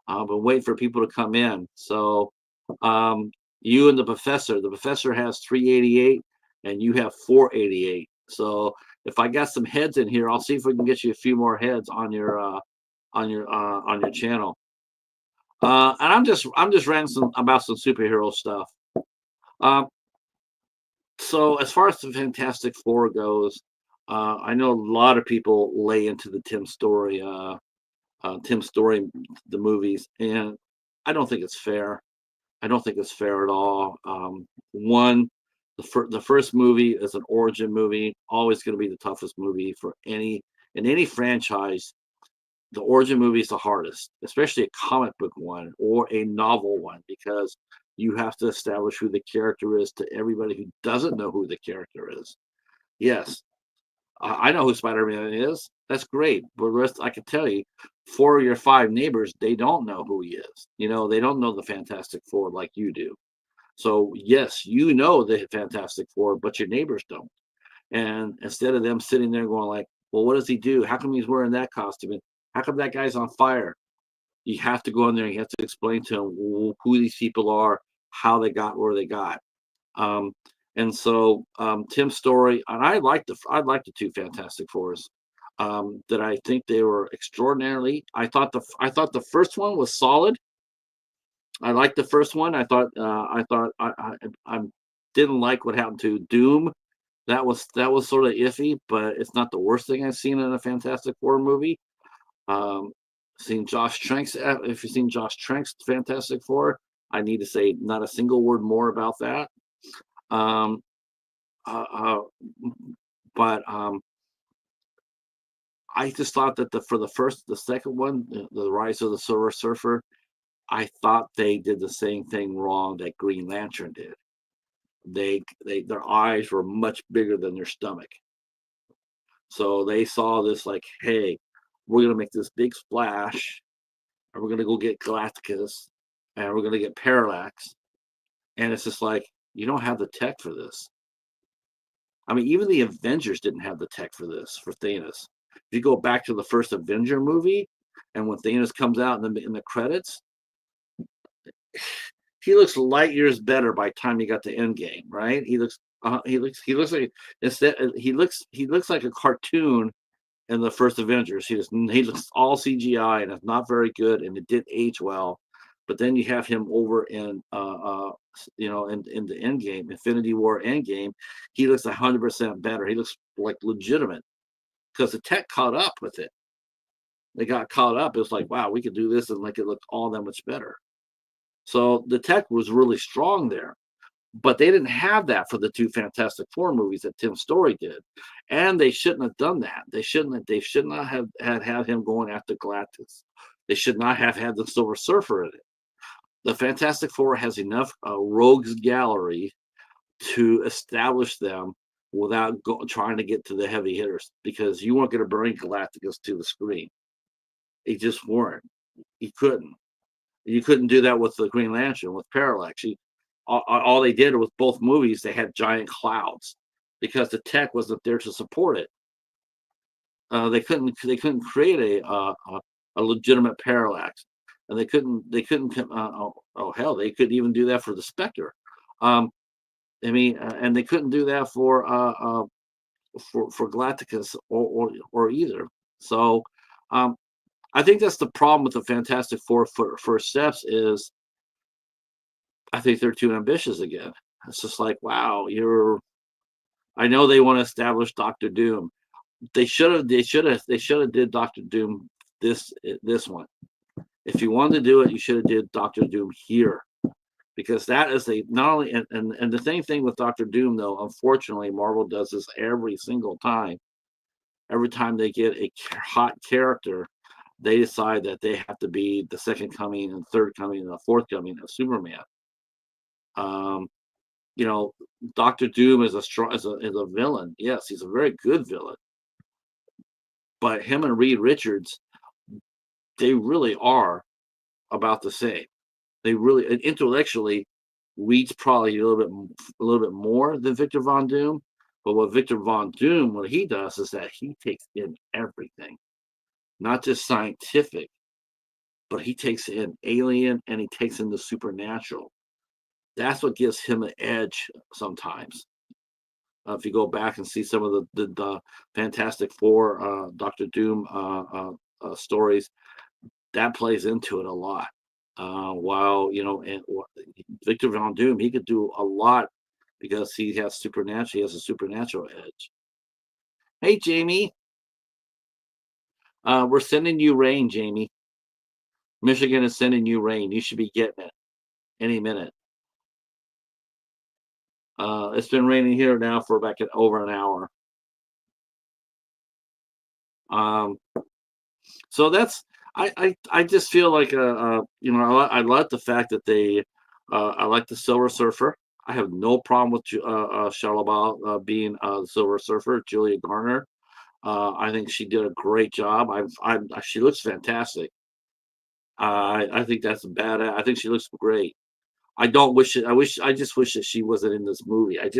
But wait for people to come in. So um, you and the professor has 388 and you have 488. So if I got some heads in here, I'll see if we can get you a few more heads on your channel. And I'm just ranting about some superhero stuff. Um, so as far as the Fantastic Four goes, I know a lot of people lay into the Tim Story, the movies, and I don't think it's fair. I don't think it's fair at all. One, the first movie is an origin movie, always going to be the toughest movie for any franchise. The origin movie is the hardest, especially a comic book one or a novel one, because you have to establish who the character is to everybody who doesn't know who the character is. Yes, I know who Spider-Man is. That's great. But the rest, I can tell you, four of your five neighbors, they don't know who he is. You know, they don't know the Fantastic Four like you do. So, yes, you know the Fantastic Four, but your neighbors don't. And instead of them sitting there going like, well, what does he do? How come he's wearing that costume? And how come that guy's on fire? You have to go in there and you have to explain to them who these people are, how they got where they got. Um, and so Tim's story, and I like the two Fantastic Fours. That I think they were extraordinarily. I thought the first one was solid. I liked the first one. I didn't like what happened to Doom. That was sort of iffy, but it's not the worst thing I've seen in a Fantastic Four movie. Um, seen Josh Trank's if you've seen Josh Trank's Fantastic Four, I need to say not a single word more about that. Um, uh, uh, but I just thought that the second one, the Rise of the Silver Surfer, I thought they did the same thing wrong that Green Lantern did. Their eyes were much bigger than their stomach, so they saw this like, hey, we're gonna make this big splash, and we're gonna go get Galacticus, and we're gonna get Parallax, and it's just like you don't have the tech for this. I mean, even the Avengers didn't have the tech for this for Thanos. If you go back to the first Avenger movie, and when Thanos comes out in the credits, he looks light years better by the time you got to Endgame, right? He looks like instead he looks like a cartoon in the first Avengers. He looks all CGI and it's not very good, and it did age well. But then you have him over in in the Endgame, Infinity War Endgame. He looks 100% better. He looks like legitimate because the tech caught up with it. They got caught up. It was like, wow, we could do this and make it look all that much better. So the tech was really strong there, but they didn't have that for the two Fantastic Four movies that Tim Story did, and they shouldn't have done that. They should not have had him going after Galactus. They should not have had the Silver Surfer in it. the Fantastic Four has enough rogues gallery to establish them without trying to get to the heavy hitters, because you weren't going to bring Galactus to the screen. He just weren't. He couldn't. You couldn't do that with the Green Lantern, with Parallax. All they did with both movies, they had giant clouds because the tech wasn't there to support it. They couldn't create a legitimate Parallax, and they couldn't. Oh hell, they couldn't even do that for the Spectre. Um, I mean, and they couldn't do that for Galacticus or either. So, um, I think that's the problem with the Fantastic Four first steps is I think they're too ambitious again. It's just like, wow, you're. I know they want to establish Doctor Doom. They should have did Doctor Doom this one. If you wanted to do it, you should have did Doctor Doom here, because that is a not only and the same thing with Doctor Doom though. Unfortunately, Marvel does this every single time. Every time they get a hot character, they decide that they have to be the second coming and third coming and the fourth coming of Superman. Um, you know, Doctor Doom is a strong is a villain. Yes, he's a very good villain. But him and Reed Richards, they really are about the same. They really intellectually, Reed's probably a little bit more than Victor Von Doom. But what Victor Von Doom, what he does is that he takes in everything, not just scientific, but he takes in alien and he takes in the supernatural. That's what gives him an edge sometimes. If you go back and see some of the Fantastic Four, Doctor Doom stories, that plays into it a lot. While and Victor Von Doom, he could do a lot because he has supernatural. He has a supernatural edge. Hey, Jamie, we're sending you rain, Jamie. Michigan is sending you rain. You should be getting it any minute. It's been raining here now for about over an hour. So that's I just feel like I like the fact that I like the Silver Surfer. I have no problem with Shalaba being the Silver Surfer, Julia Garner. I think she did a great job. She looks fantastic. I think that's bad. I think she looks great. I don't wish it. I just wish that she wasn't in this movie. I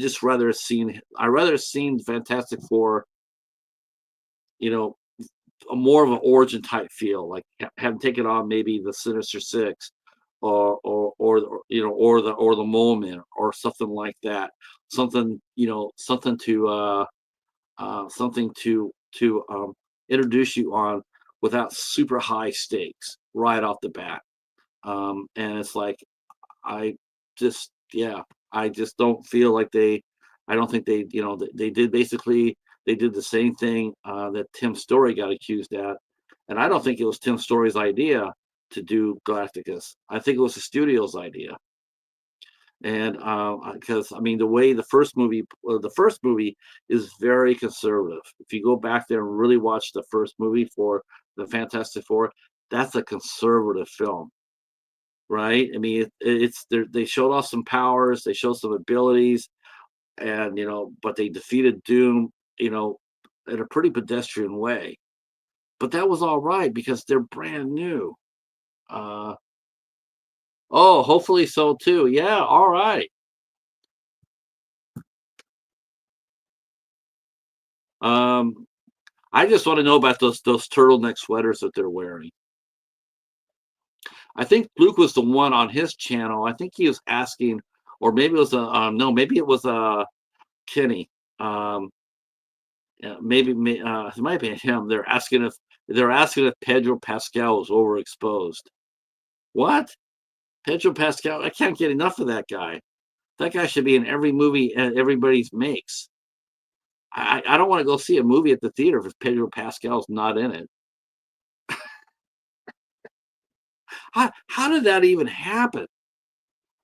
rather seen Fantastic Four, you know, a more of an origin type feel, like have taken on maybe the Sinister Six, or the Moment or something like that. Something to introduce you on without super high stakes right off the bat. And it's like I yeah, I just don't feel like I don't think they did basically they did the same thing that Tim Story got accused at, and I don't think it was Tim Story's idea to do Galacticus. I think it was the studio's idea, and because I mean the first movie is very conservative. If you go back there and really watch the first movie for the Fantastic Four, that's a conservative film, right? I mean, they showed off some powers, they showed some abilities, and but they defeated Doom, in a pretty pedestrian way. But that was all right because they're brand new. Uh, oh, hopefully so too. Yeah, all right. Um, I just want to know about those turtleneck sweaters that they're wearing. I think Luke was the one on his channel. I think he was asking, or maybe it was no, maybe it was Kenny. Um, maybe it might be him. They're asking if Pedro Pascal was overexposed. What? Pedro Pascal? I can't get enough of that guy. That guy should be in every movie everybody's makes. I don't want to go see a movie at the theater if Pedro Pascal's not in it. How did that even happen?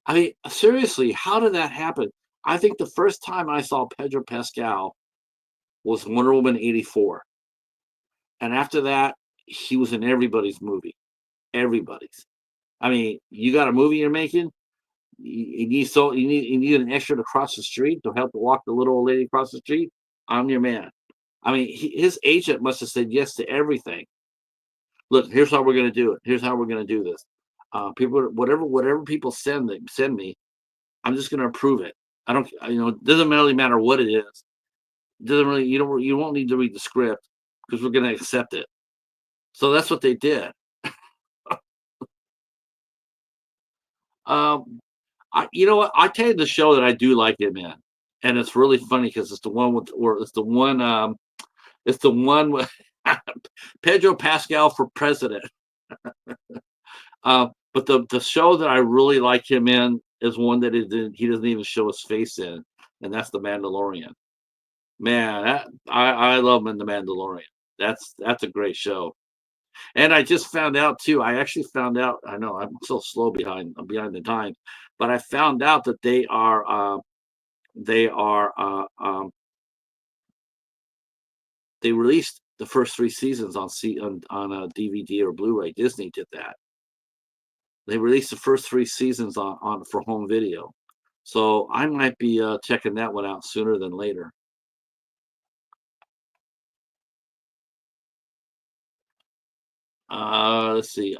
I mean, seriously, how did that happen? I think the first time I saw Pedro Pascal was Wonder Woman 84. And after that, he was in everybody's movie. Everybody's. I mean, you got a movie you're making. You need an extra to cross the street to help walk the little old lady across the street. I'm your man. I mean, his agent must have said yes to everything. Look, here's how we're going to do it. Here's how we're going to do this. People, whatever people send me, I'm just going to approve it. I don't, it doesn't really matter what it is. It doesn't really, you won't need to read the script because we're going to accept it. So that's what they did. Um, you know what? I tell you the show that I do like him in, and it's really funny because it's the one with Pedro Pascal for president. But the show that I really like him in is one that he doesn't even show his face in, and that's The Mandalorian. Man, I love him in The Mandalorian. That's a great show. And I just found out too. I actually found out. I know I'm so slow I'm behind the times, but I found out that they are they released the first three seasons on a DVD or Blu-ray. Disney did that. They released the first three seasons on for home video, so I might be checking that one out sooner than later. Let's see.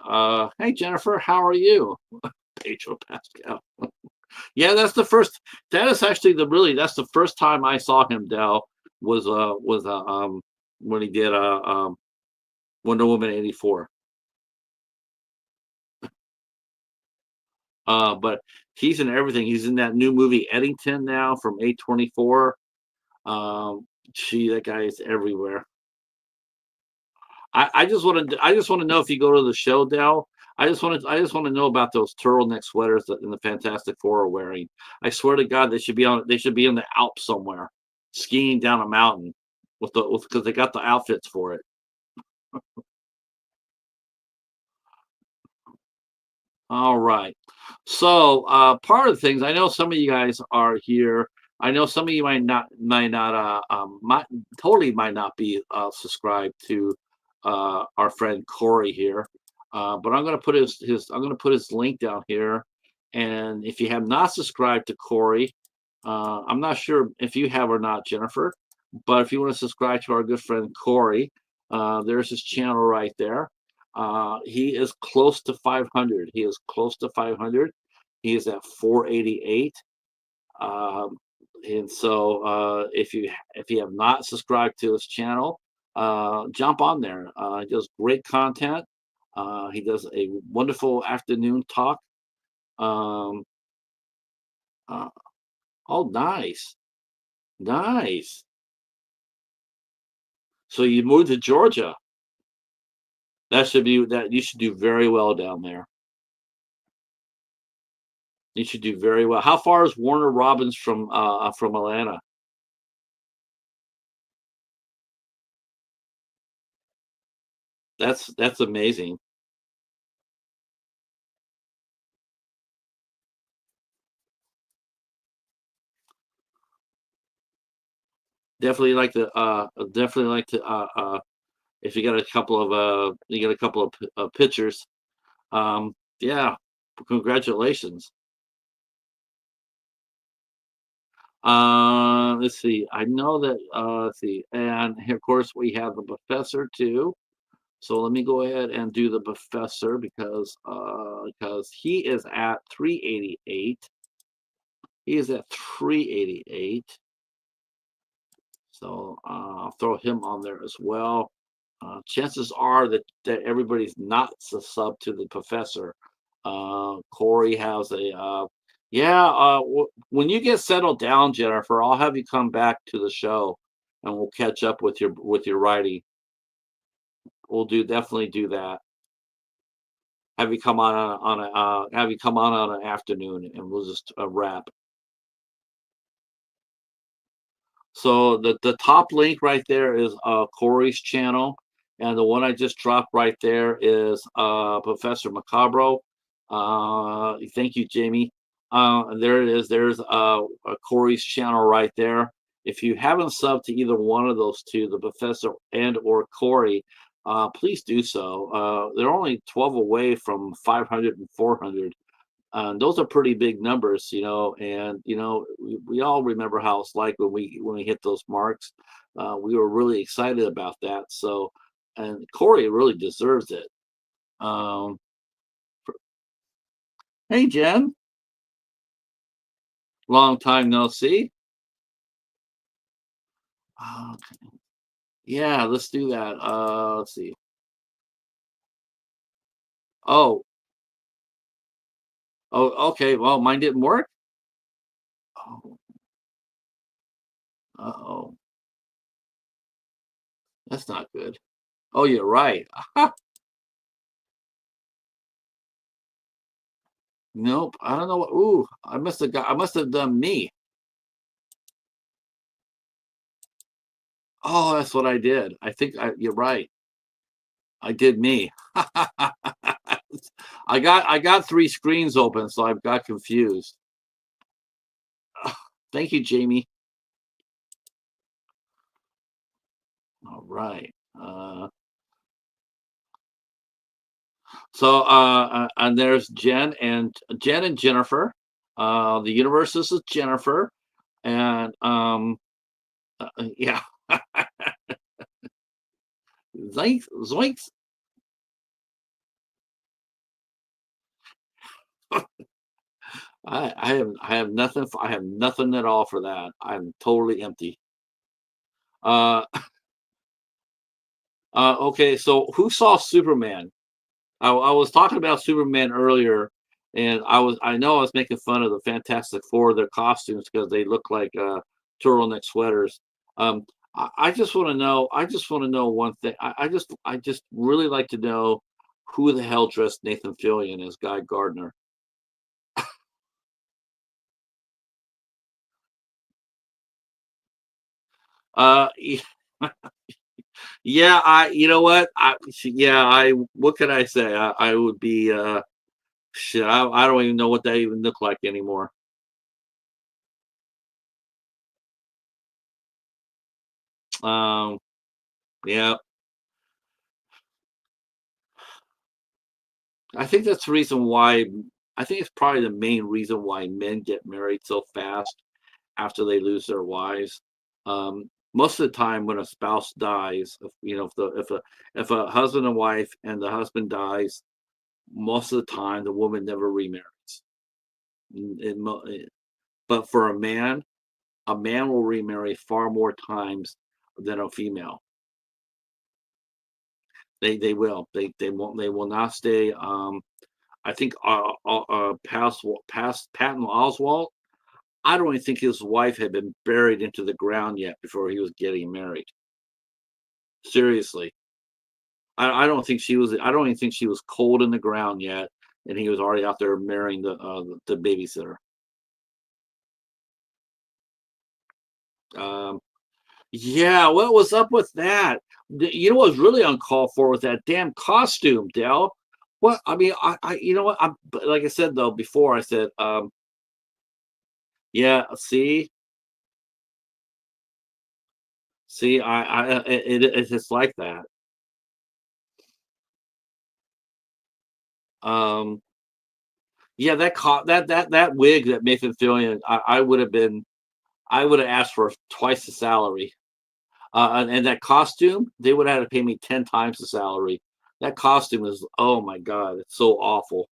Hey Jennifer, how are you? Pedro Pascal. Yeah, that's the first. That is actually that's the first time I saw him. Dell was when he did Wonder Woman 84. But he's in everything. He's in that new movie Eddington now from A24. That guy is everywhere. I just want to know if you go to the show, Dell. I just want to know about those turtleneck sweaters that in the Fantastic Four are wearing. I swear to God, they should be in the Alps somewhere, skiing down a mountain because they got the outfits for it. All right. So part of the things I know some of you guys are here. I know some of you might not might not be subscribed to our friend Corey here. But I'm going to put his link down here. And if you have not subscribed to Corey, I'm not sure if you have or not, Jennifer. But if you want to subscribe to our good friend Corey, there's his channel right there. He is close to 500. He is close to 500. He is at 488. Um, and so if you have not subscribed to his channel, jump on there. He does great content. He does a wonderful afternoon talk. Um, uh, oh, nice, nice. So you moved to Georgia. That you should do very well down there. You should do very well. How far is Warner Robins from Atlanta? That's amazing. Definitely like to if you got a couple of pictures. Yeah, congratulations. Let's see. I know that. Let's see, and of course we have the professor too. So let me go ahead and do the professor because he is at 388. He is at 388. So I'll throw him on there as well. Chances are that everybody's not a sub to the professor. Corey has a yeah. When you get settled down, Jennifer, I'll have you come back to the show, and we'll catch up with your writing. We'll definitely do that. Have you come on an afternoon, and we'll just wrap. So the top link right there is Corey's channel, and the one I just dropped right there is Professor Macabro. Thank you, Jamie. And there it is. There's Corey's channel right there. If you haven't subbed to either one of those two, the Professor and or Corey, please do so. They're only 12 away from 500 and 400. Those are pretty big numbers, and we all remember how it's like when we hit those marks. We were really excited about that. So, and Corey really deserves it. Um, hey Jen, long time no see. Uh, yeah, let's do that. Let's see. Oh, oh, okay. Well, mine didn't work. Oh, oh, that's not good. Oh, you're right. Nope. I don't know what. Ooh, I must have done me. Oh, that's what I did. You're right. I did me. I got three screens open, so I've got confused. Thank you, Jamie. All right. And there's Jen and Jennifer. The universe is Jennifer, and yeah, zoinks, zoinks. I have nothing at all for that. I'm totally empty. Uh, okay, so who saw Superman? I was talking about Superman earlier, and I know I was making fun of the Fantastic Four, their costumes because they look like turtleneck sweaters. I just want to know. I just want to know one thing. I just really like to know who the hell dressed Nathan Fillion as Guy Gardner. Yeah, yeah. You know what? Yeah, what can I say? I would be, shit. I don't even know what they even look like anymore. Um, yeah. I think that's the reason why. I think it's probably the main reason why men get married so fast after they lose their wives. Most of the time, when a spouse dies, if a husband and wife and the husband dies, most of the time the woman never remarries. But for a man will remarry far more times than a female. They will. They will not stay. I think past Patton Oswalt. I don't even think his wife had been buried into the ground yet before he was getting married. Seriously, I don't think she was. I don't even think she was cold in the ground yet, and he was already out there marrying the babysitter. Um, yeah, what was up with that? You know what was really uncalled for with that damn costume, Dell. What I mean, you know what? Like I said though before. I said, yeah. See, it's just like that. Um, yeah, that wig that Nathan Fillion, I would have asked for twice the salary. And that costume, they would have had to pay me 10 times the salary. That costume is, oh my God, it's so awful.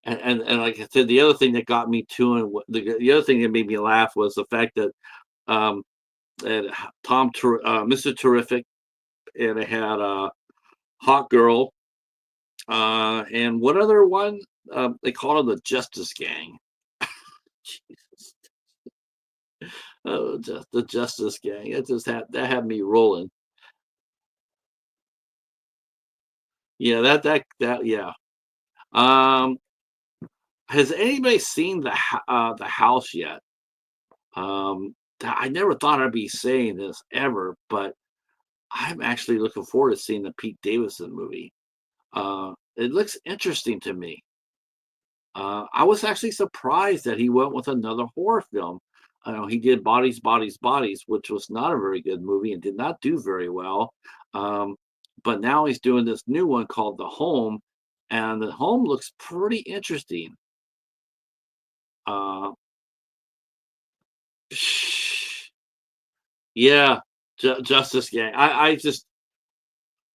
And like I said, the other thing that got me too, and the other thing that made me laugh was the fact that um, that Mr. Terrific, and it had Hot Girl, and what other one? They call it the Justice Gang. Jesus. Oh, just the Justice Gang. That had me rolling. Yeah, yeah. Um, has anybody seen the house yet? I never thought I'd be saying this ever, but I'm actually looking forward to seeing the Pete Davidson movie. It looks interesting to me. I was actually surprised that he went with another horror film. He did Bodies, Bodies, Bodies, which was not a very good movie and did not do very well. Um, but now he's doing this new one called The Home, and The Home looks pretty interesting. Uh, yeah, Justice Gang. I just,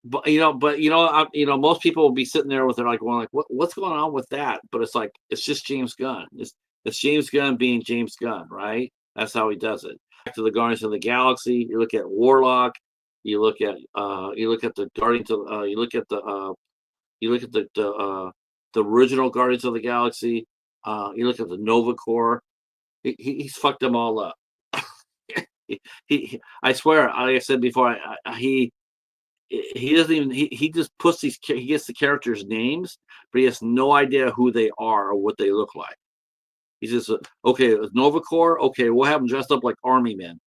most people will be sitting there with their like going like, what's going on with that? But it's like it's just James Gunn. It's James Gunn being James Gunn, right? That's how he does it. Back to the Guardians of the Galaxy. You look at Warlock. You look at the Guardians of you look at the original Guardians of the Galaxy. You look at the Nova Corps. He's fucked them all up. I swear, like I said before, he doesn't even he just puts he gets the characters names, but he has no idea who they are or what they look like. He says, okay, Nova Corps, okay, we'll have them dressed up like army men.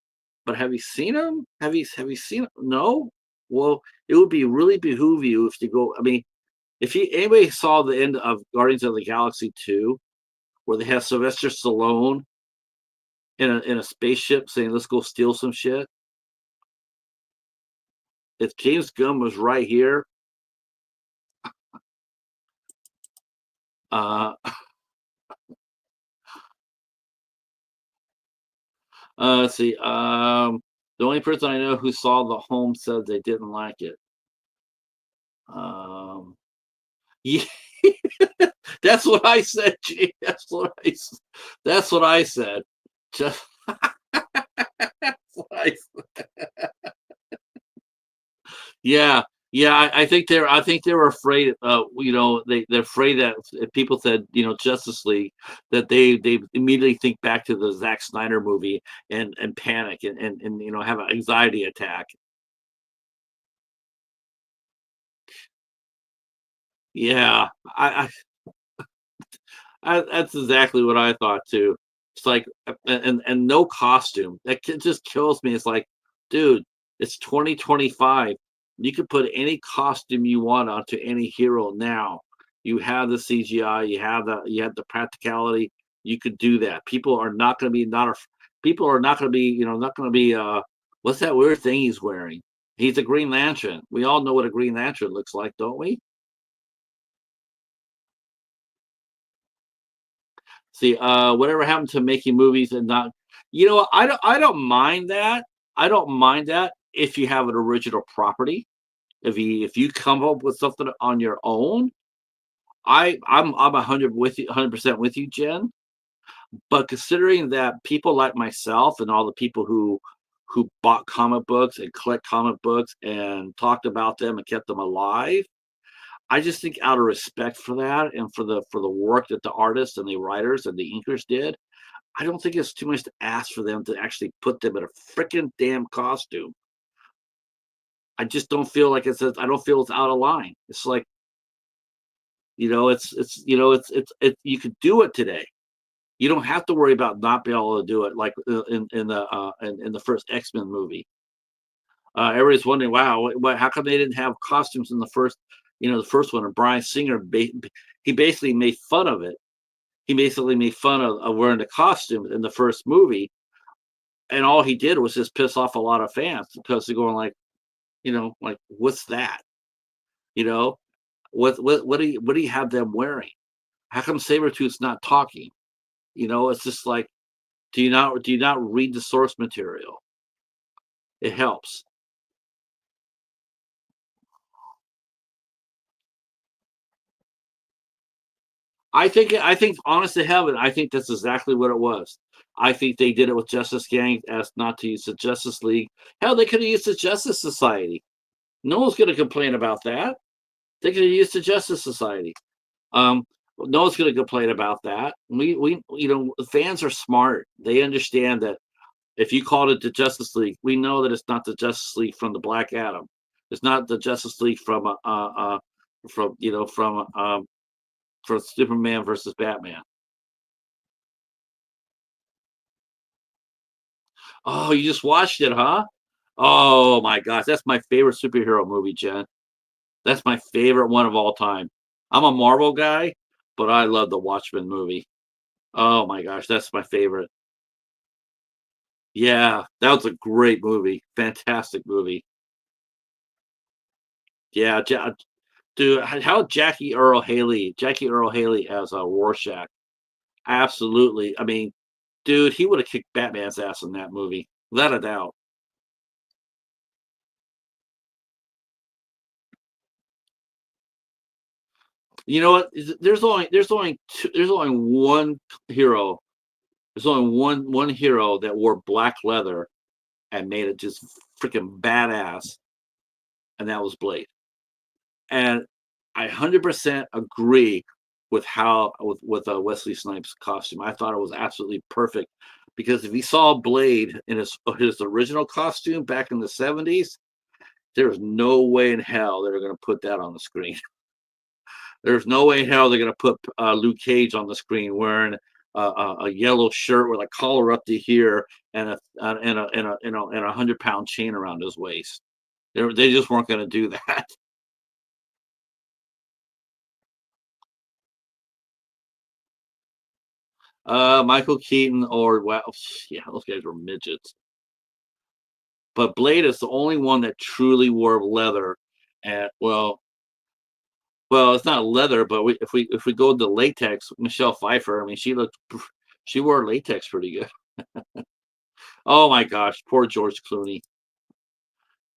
But have you seen them? Have you seen them? No. Well, it would be really behoove you if you go. I mean, if you anybody saw the end of Guardians of the Galaxy 2, where they have Sylvester Stallone in a spaceship saying, "Let's go steal some shit." If James Gunn was right here, uh, let's see. The only person I know who saw The Home said they didn't like it. Um, yeah, that's what I said. Gee, that's what I said. Just that's what I Yeah, yeah. I think they were afraid. They're afraid that if people said Justice League, that they immediately think back to the Zack Snyder movie and panic and have an anxiety attack. Yeah, that's exactly what I thought too. It's like and no costume. Just kills me. It's like, dude, it's 2025. You could put any costume you want onto any hero now. You have the CGI, you have the practicality. You could do that. People are not going to be, not going to be what's that weird thing he's wearing? He's a Green Lantern. We all know what a Green Lantern looks like, don't we? See, whatever happened to making movies and not, I don't mind that. I don't mind that if you have an original property. If you come up with something on your own, I'm 100% with you, Jen. But considering that people like myself and all the people who bought comic books and collect comic books and talked about them and kept them alive, I just think out of respect for that and for the work that the artists and the writers and the inkers did, I don't think it's too much to ask for them to actually put them in a freaking damn costume. I just don't feel like I don't feel it's out of line. It's like, you could do it today. You don't have to worry about not being able to do it like in the first X-Men movie. Everybody's wondering, wow, how come they didn't have costumes in the first one? And Brian Singer, he basically made fun of it. He basically made fun of wearing the costume in the first movie, and all he did was just piss off a lot of fans because they're going like, like what's that? You know, what do you have them wearing? How come Sabretooth's not talking? It's just like, do you not read the source material? It helps. I think honest to heaven, I think that's exactly what it was. I think they did it with Justice Gang as not to use the Justice League. Hell, they could have used the Justice Society. No one's going to complain about that. They could have used the Justice Society. Um, no one's going to complain about that. Fans are smart. They understand that if you called it the Justice League, we know that it's not the Justice League from the Black Adam. It's not the Justice League from Superman versus Batman. Oh, you just watched it, huh? Oh my gosh, that's my favorite superhero movie, Jen. That's my favorite one of all time. I'm a Marvel guy, but I love the Watchmen movie. Oh my gosh, that's my favorite. Yeah, that was a great movie. Fantastic movie. Yeah, dude, how Jackie Earl Haley as a Rorschach. Absolutely. I mean, dude, he would have kicked Batman's ass in that movie, without a doubt. You know what? There's only one hero. There's only one hero that wore black leather and made it just freaking badass, and that was Blade. And I 100% agree with how with Wesley Snipes' costume. I thought it was absolutely perfect because if you saw Blade in his original costume back in the 70s, there's no way in hell they're going to put that on the screen. There's no way in hell they're going to put Luke Cage on the screen wearing a yellow shirt with a collar up to here and a 100-pound chain around his waist. They just weren't going to do that. Michael Keaton or well, yeah, those guys were midgets. But Blade is the only one that truly wore leather. And well, it's not leather, but if we go to latex, Michelle Pfeiffer. I mean, she wore latex pretty good. Oh my gosh, poor George Clooney.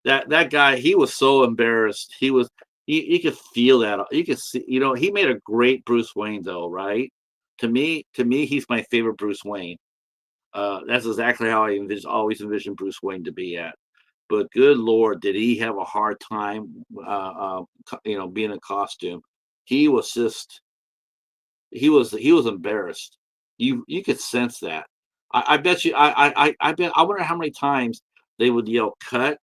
That guy, he was so embarrassed. You could feel that. You could see, he made a great Bruce Wayne though, right? To me, he's my favorite Bruce Wayne. That's exactly how I always envisioned Bruce Wayne to be at. But good Lord, did he have a hard time, being in costume? He was just, he was embarrassed. You could sense that. I bet you, I wonder how many times they would yell cut,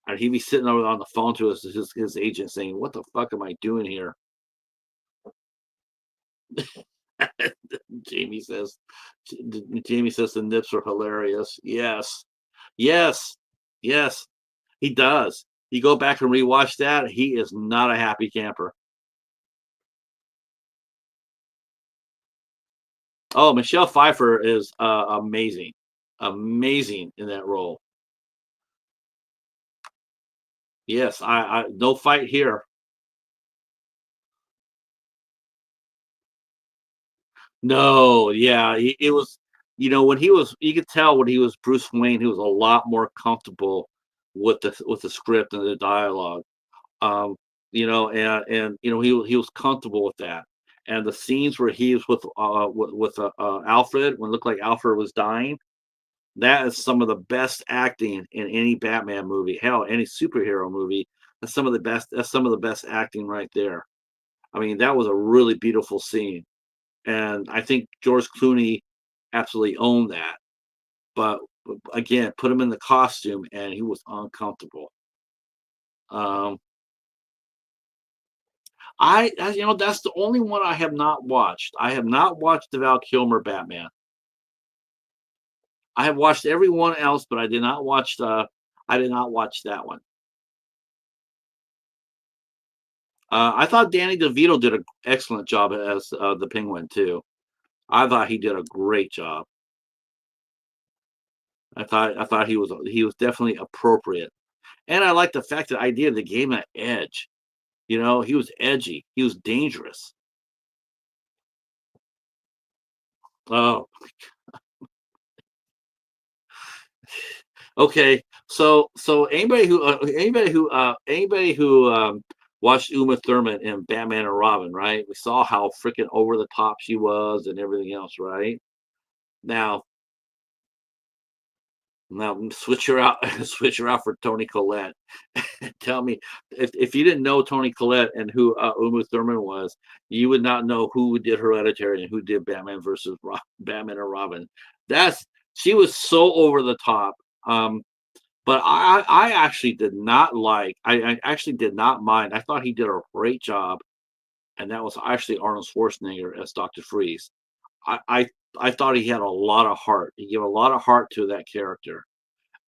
and he'd be sitting over on the phone to his agent saying, "What the fuck am I doing here?" Jamie says, Jamie says the nips are hilarious. Yes, yes, yes. He does. You go back and rewatch that, he is not a happy camper. Oh, Michelle Pfeiffer is, amazing. Amazing in that role. Yes, I no fight here. No, yeah, it was when he was you could tell when he was Bruce Wayne, he was a lot more comfortable with the script and the dialogue. Um, he was comfortable with that. And the scenes where he was with Alfred, when it looked like Alfred was dying, that is some of the best acting in any Batman movie. Hell, any superhero movie. That's some of the best acting right there. I mean, that was a really beautiful scene. And I think George Clooney absolutely owned that. But again, put him in the costume and he was uncomfortable. Um, that's the only one I have not watched. I have not watched the Val Kilmer Batman. I have watched everyone else, but I did not watch that one. I thought Danny DeVito did an excellent job as the Penguin too. I thought he did a great job. I thought he was definitely appropriate, and I like the fact that idea they gave him an edge. He was edgy. He was dangerous. Oh, okay. So anybody who watched Uma Thurman in Batman and Robin, right? We saw how freaking over the top she was and everything else, right? Now, now switch her out, switch her out for Tony Collette. Tell me, if you didn't know Tony Collette and who Uma Thurman was, you would not know who did Hereditary and who did Batman and Robin. That's She was so over the top. But I actually did not like. I actually did not mind. I thought he did a great job, and that was actually Arnold Schwarzenegger as Doctor Freeze. I I, I thought he had a lot of heart. He gave a lot of heart to that character,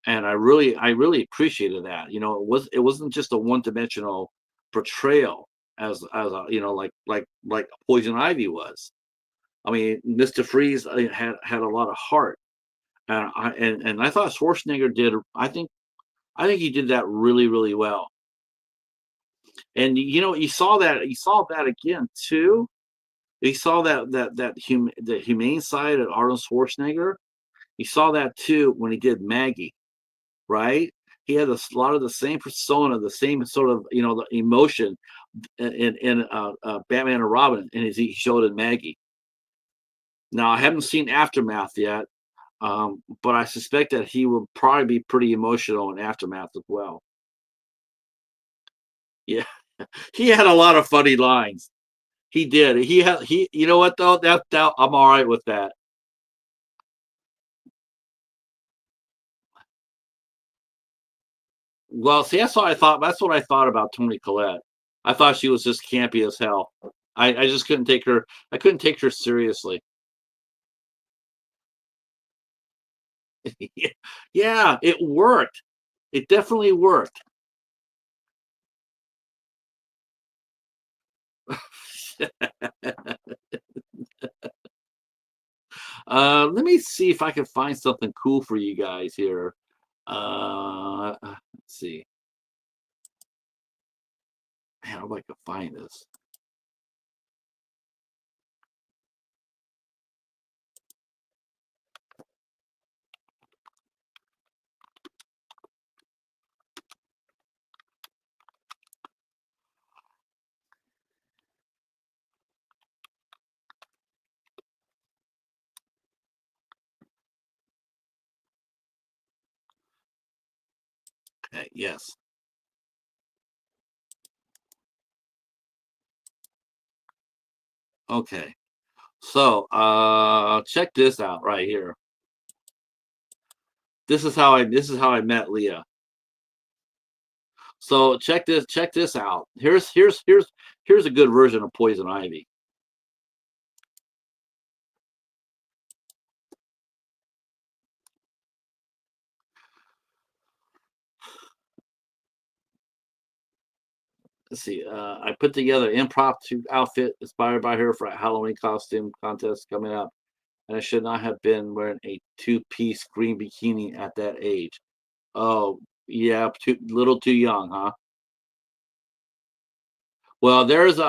and I really appreciated that. It wasn't just a one-dimensional portrayal as a like Poison Ivy was. I mean, Mr. Freeze had a lot of heart, And I thought Schwarzenegger did. I think he did that really really well. And you saw that again too. You saw the humane side of Arnold Schwarzenegger. You saw that too when he did Maggie, right? He had a lot of the same persona, the same sort of the emotion in Batman and Robin, and as he showed in Maggie. Now I haven't seen Aftermath yet, but I suspect that he will probably be pretty emotional in Aftermath as well. Yeah, he had a lot of funny lines. He did. He. You know what though? That I'm all right with that. Well, see, that's what I thought about Toni Collette. I thought she was just campy as hell. I just couldn't take her. I couldn't take her seriously. Yeah, yeah, it worked. It definitely worked. Let me see if I can find something cool for you guys here. Let's see. Man, I hope I can find this. Okay, yes. Okay. So, check this out right here. This is how I met Leah. So check this out. Here's a good version of Poison Ivy. Let's see. I put together an impromptu outfit inspired by her for a Halloween costume contest coming up, and I should not have been wearing a two-piece green bikini at that age. Oh, yeah, too little too young, huh? Well, this is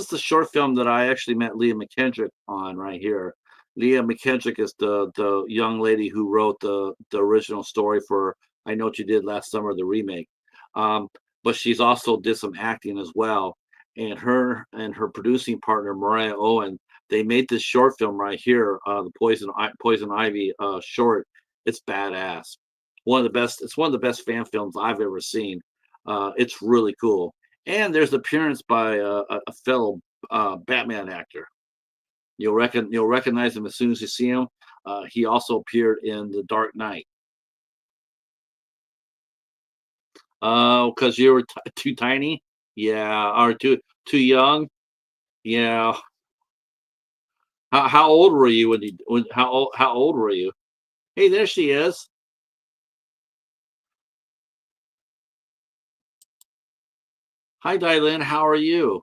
the short film that I actually met Leah McKendrick on right here. Leah McKendrick is the young lady who wrote the original story for I Know What You Did Last Summer, the remake. Um, but she's also did some acting as well. And her producing partner Mariah Owen, they made this short film right here, the Poison Ivy short. It's badass. One of the best. It's one of the best fan films I've ever seen. It's really cool. And there's appearance by a fellow Batman actor. You'll recognize him as soon as you see him. He also appeared in The Dark Knight. Because you were too tiny, yeah, or too young, yeah. How old were you how old were you? Hey, there she is. Hi, Dylan. How are you?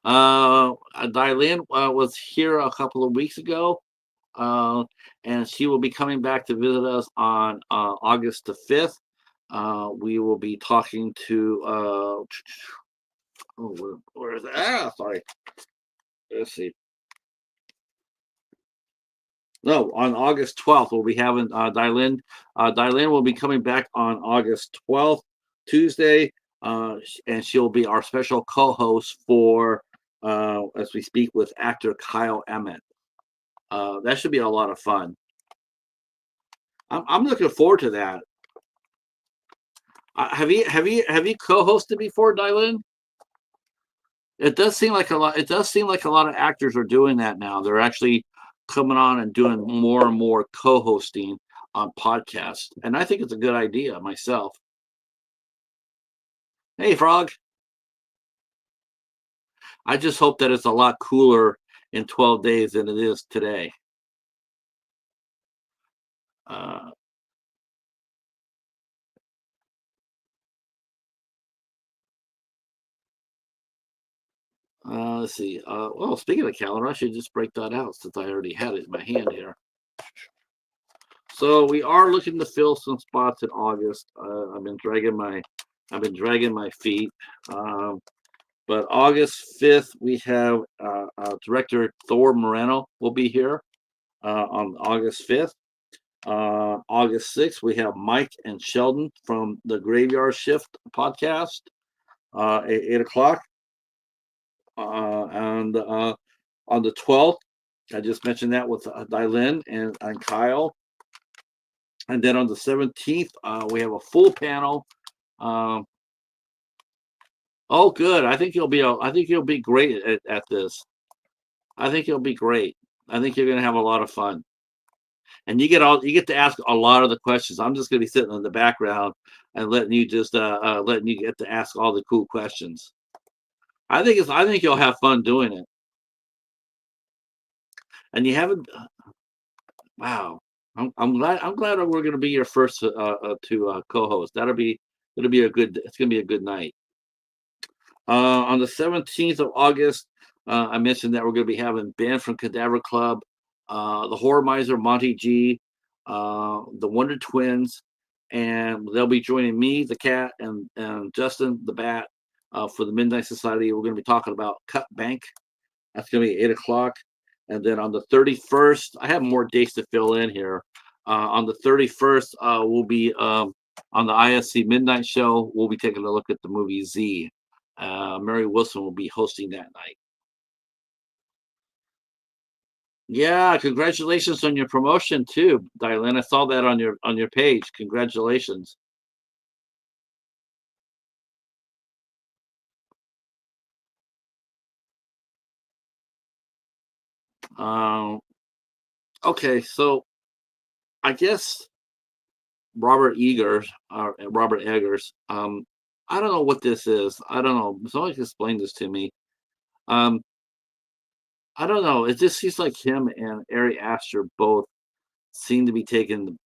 Dylan was here a couple of weeks ago. uh, and she will be coming back to visit us on August the 5th. We will be talking to, oh, where is that? Sorry. Let's see. No, on August 12th, we'll be having Dylan. Dylan will be coming back on August 12th, Tuesday, and she'll be our special co host for, as we speak with actor Kyle Emmett. That should be a lot of fun. I'm looking forward to that. Have you co-hosted before, Dylan? It does seem like a lot. It does seem like a lot of actors are doing that now. They're actually coming on and doing more and more co-hosting on podcasts, and I think it's a good idea myself. Hey, Frog. I just hope that it's a lot cooler in 12 days than it is today. Uh, Let's see. Well, speaking of calendar, I should just break that out since I already had it in my hand here. So we are looking to fill some spots in August. I've been dragging my feet. Um, but August 5th, we have director Thor Moreno will be here on August 5th. August 6th, we have Mike and Sheldon from the Graveyard Shift podcast at 8 o'clock. And on the 12th, I just mentioned that with Dylan and Kyle. And then on the 17th, we have a full panel. Um, oh, good. I think you'll be great at this. I think you'll be great. I think you're going to have a lot of fun. And you get to ask a lot of the questions. I'm just going to be sitting in the background and letting you get to ask all the cool questions. I think you'll have fun doing it. And you haven't. Wow. I'm glad we're going to be your first to co-host. It'll be a good. It's going to be a good night. On the 17th of August, I mentioned that we're going to be having Ben from Cadaver Club, the Horror Miser Monty G, the Wonder Twins, and they'll be joining me, the cat, and Justin, the bat, for the Midnight Society. We're going to be talking about Cut Bank. That's going to be 8 o'clock. And then on the 31st, I have more dates to fill in here. On the 31st, we'll be on the ISC Midnight Show. We'll be taking a look at the movie Z. Mary Wilson will be hosting that night. Yeah, congratulations on your promotion too, Dylan. I saw that on your page. Congratulations. Um, okay, so I guess Robert Eggers. I don't know what this is. I don't know. Someone can explain this to me. Um, I don't know. It just seems like him and Ari Aster both seem to be taking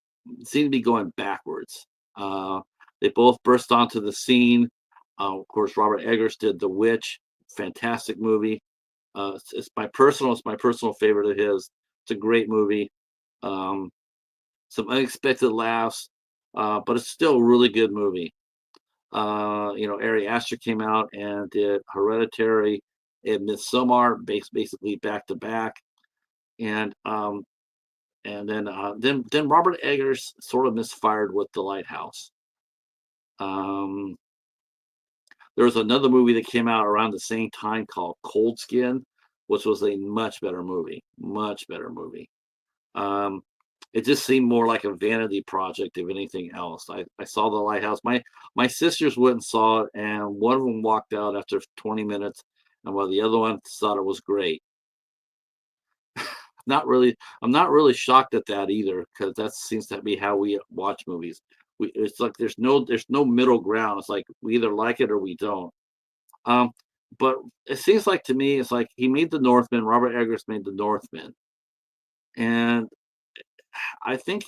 seem to be going backwards. Uh, they both burst onto the scene. Of course, Robert Eggers did The Witch, fantastic movie. It's my personal favorite of his. It's a great movie. Um, some unexpected laughs, but it's still a really good movie. Ari Aster came out and did Hereditary and Midsommar, basically back to back, and then Robert Eggers sort of misfired with The Lighthouse. Um, there was another movie that came out around the same time called Cold Skin, which was a much better movie, much better movie. Um, it just seemed more like a vanity project if anything else. I saw The Lighthouse. My sisters went and saw it, and one of them walked out after 20 minutes, and while the other one thought it was great. Not really. I'm not really shocked at that either, because that seems to be how we watch movies. It's like there's no middle ground. It's like we either like it or we don't. Um, but it seems like to me, it's like he made The Northman. Robert Eggers made The Northman, and I think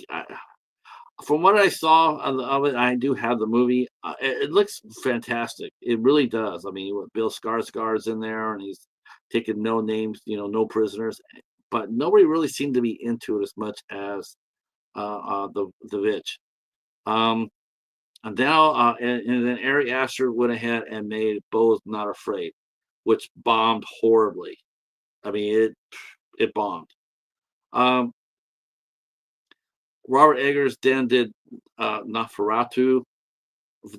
from what I saw of it, I do have the movie. It looks fantastic. It really does. I mean, Bill Skarsgård's in there, and he's taking no names, no prisoners. But nobody really seemed to be into it as much as the Vitch. Um, and now, and then Ari Aster went ahead and made Bo's Not Afraid, which bombed horribly. I mean, it bombed. Um, Robert Eggers then did Nosferatu,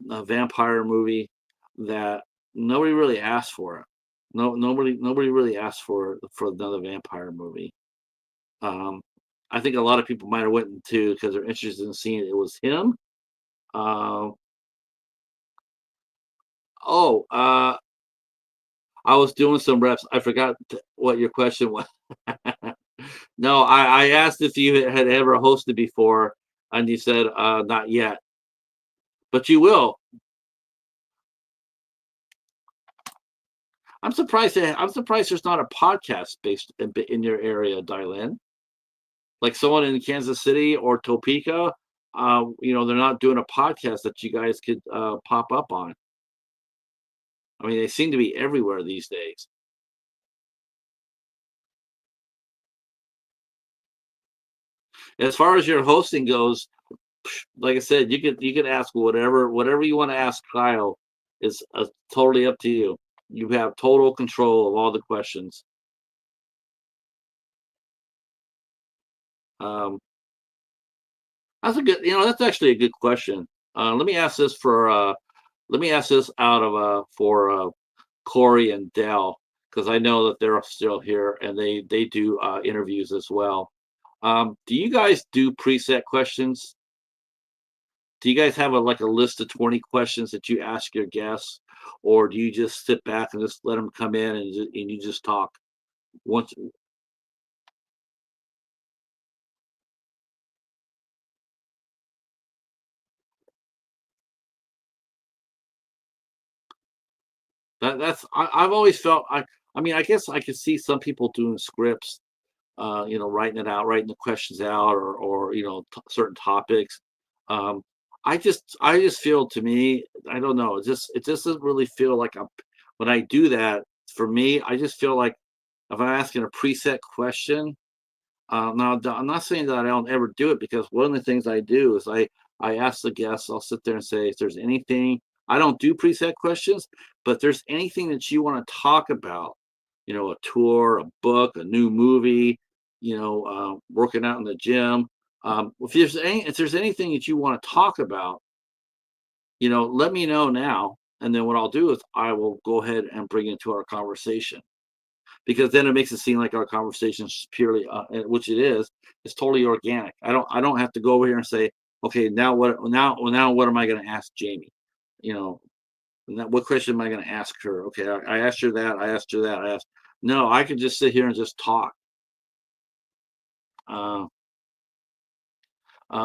a vampire movie that nobody really asked for it. No, nobody really asked for another vampire movie. Um, I think a lot of people might have went into because they're interested in seeing it was him. Uh, oh, I was doing some reps. I forgot what your question was. No, I asked if you had ever hosted before, and you said not yet, but you will. I'm surprised there's not a podcast based in your area, Dylan. Like someone in Kansas City or Topeka, they're not doing a podcast that you guys could pop up on. I mean, they seem to be everywhere these days. As far as your hosting goes, like I said, you could ask whatever you want to ask Kyle is totally up to you. You have total control of all the questions. Um, that's a good, that's actually a good question. Let me ask this let me ask this out of for Corey and Dell because I know that they're still here and they do interviews as well. Do you guys do preset questions? Do you guys have like a list of 20 questions that you ask your guests, or do you just sit back and just let them come in and you just talk? Once I've always felt I mean I guess I could see some people doing scripts, writing it out, writing the questions out, or certain topics. Um, I just feel to me, I don't know, it just doesn't really feel like I'm when I do that. For me, I just feel like if I'm asking a preset question, now I'm not saying that I don't ever do it because one of the things I do is I ask the guests, I'll sit there and say, if there's anything I don't do preset questions, but if there's anything that you want to talk about, a tour, a book, a new movie, working out in the gym. If there's anything that you want to talk about, let me know now. And then what I'll do is I will go ahead and bring it to our conversation because then it makes it seem like our conversation is purely, which it is. It's totally organic. I don't have to go over here and say, okay, now what am I going to ask Jamie? You know, what question am I going to ask her? Okay, I asked her that. I asked her that. I asked. No, I could just sit here and just talk. Uh,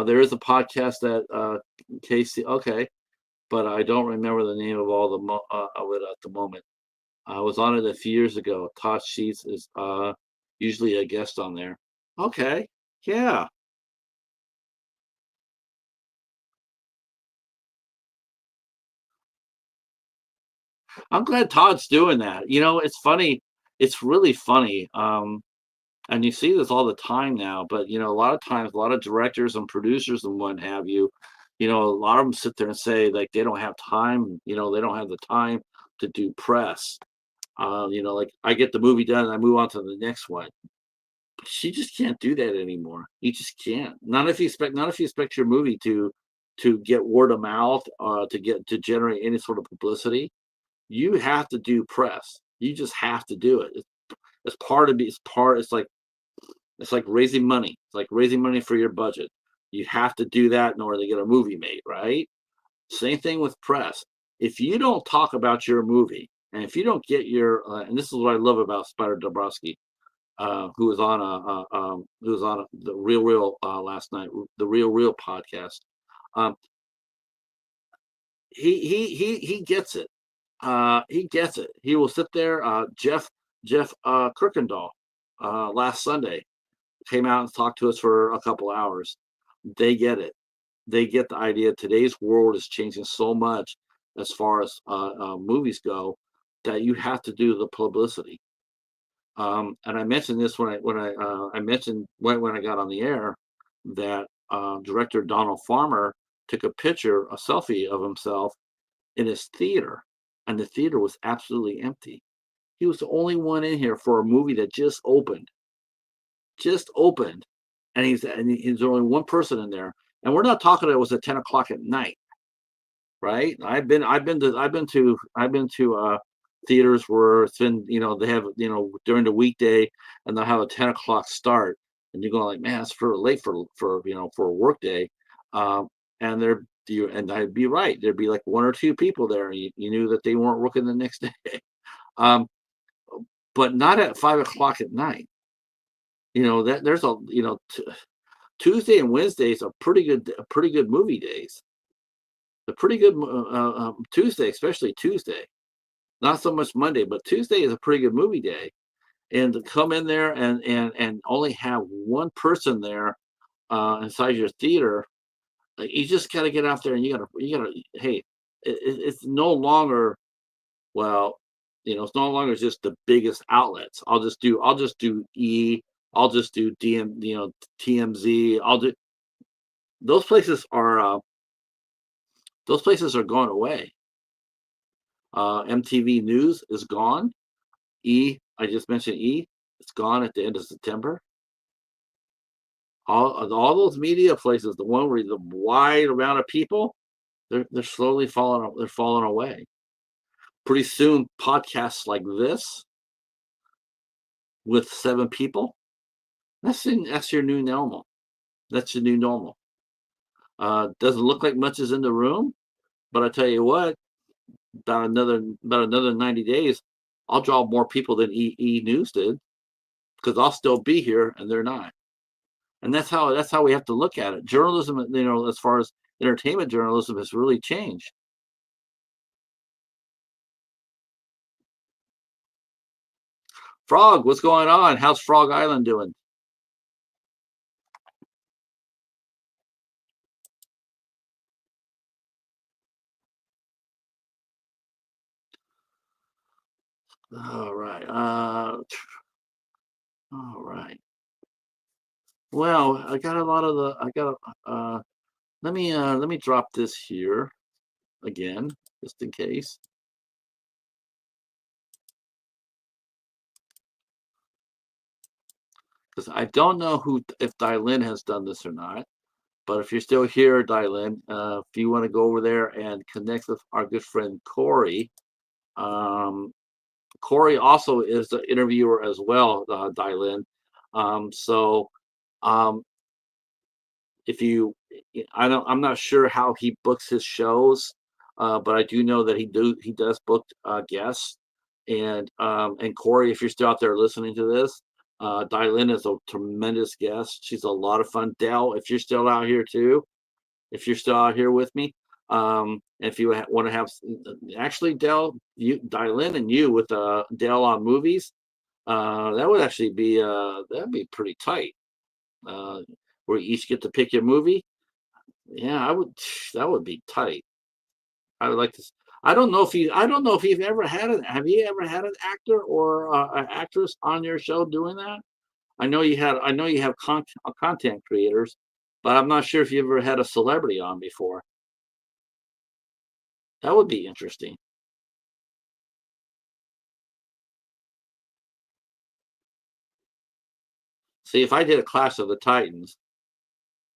there is a podcast that Casey. Okay, but I don't remember the name of all of it at the moment. I was on it a few years ago. Todd Sheets is usually a guest on there. Okay, yeah, I'm glad Todd's doing that. It's funny. It's really funny. And you see this all the time now, but a lot of times, a lot of directors and producers and what have you, a lot of them sit there and say like they don't have time. They don't have the time to do press. Like I get the movie done and I move on to the next one. But you just can't do that anymore. You just can't. Not if you expect your movie to get word of mouth, to generate any sort of publicity. You have to do press. You just have to do it. It's part of it. It's like raising money. It's like raising money for your budget. You have to do that in order to get a movie made, right? Same thing with press. If you don't talk about your movie, and if you don't get and this is what I love about Spider Dabrowski, who was on the Real last night, the Real podcast. Um, he gets it. He gets it. He will sit there. Jeff Kirkendall last Sunday came out and talked to us for a couple hours. They get it. They get the idea. Today's world is changing so much as far as movies go that you have to do the publicity. And I mentioned this when I mentioned when I got on the air that director Donald Farmer took a picture, a selfie of himself in his theater, and the theater was absolutely empty. He was the only one in here for a movie that just opened, and he's only one person in there. And we're not talking it was at 10 o'clock at night, right? I've been to theaters where it's been, they have, during the weekday and they'll have a 10 o'clock start, and you're going like, man, it's for late for a work day. Um, and and I'd be right. There'd be like one or two people there, and you knew that they weren't working the next day. Um, but not at 5 o'clock at night. That there's Tuesday and Wednesdays are pretty good movie days. The pretty good Tuesday, especially Tuesday. Not so much Monday, but Tuesday is a pretty good movie day. And to come in there and only have one person there inside your theater, like, you just got to get out there and you gotta. Hey, it's no longer well, it's no longer just the biggest outlets. I'll just do I'll just do TMZ. I'll do those places are going away. MTV News is gone. I just mentioned it's gone at the end of September. All those media places, the one where the wide amount of people, they're slowly falling. They're falling away. Pretty soon, podcasts like this with 7 people, that's your new normal. That's your new normal. Doesn't look like much is in the room, but I tell you what, about another 90 days, I'll draw more people than News did because I'll still be here and they're not. And that's how we have to look at it. Journalism, as far as entertainment journalism, has really changed. Frog, what's going on? How's Frog Island doing? All right. All right. Well, I got a lot of the. I got. Let me drop this here again, just in case. Because I don't know if Dylin has done this or not. But if you're still here, Dylin, if you want to go over there and connect with our good friend Corey, um, Corey also is the interviewer as well, Dylin. So um, if you, I'm not sure how he books his shows, but I do know that he does book guests. And Corey, if you're still out there listening to this, Dylin is a tremendous guest. She's a lot of fun. Dell, if you're still out here too, if you're still out here with me, if you want to have actually Dylin and you with Dell on movies, that would actually be that'd be pretty tight. Uh, where you each get to pick your movie. Yeah, I would. That would be tight. I would like to. I don't know if you. I don't know if you've ever had it. Have you ever had an actor or an actress on your show doing that? I know you had. I know you have content creators, but I'm not sure if you ever had a celebrity on before. That would be interesting. See, if I did a Clash of the Titans,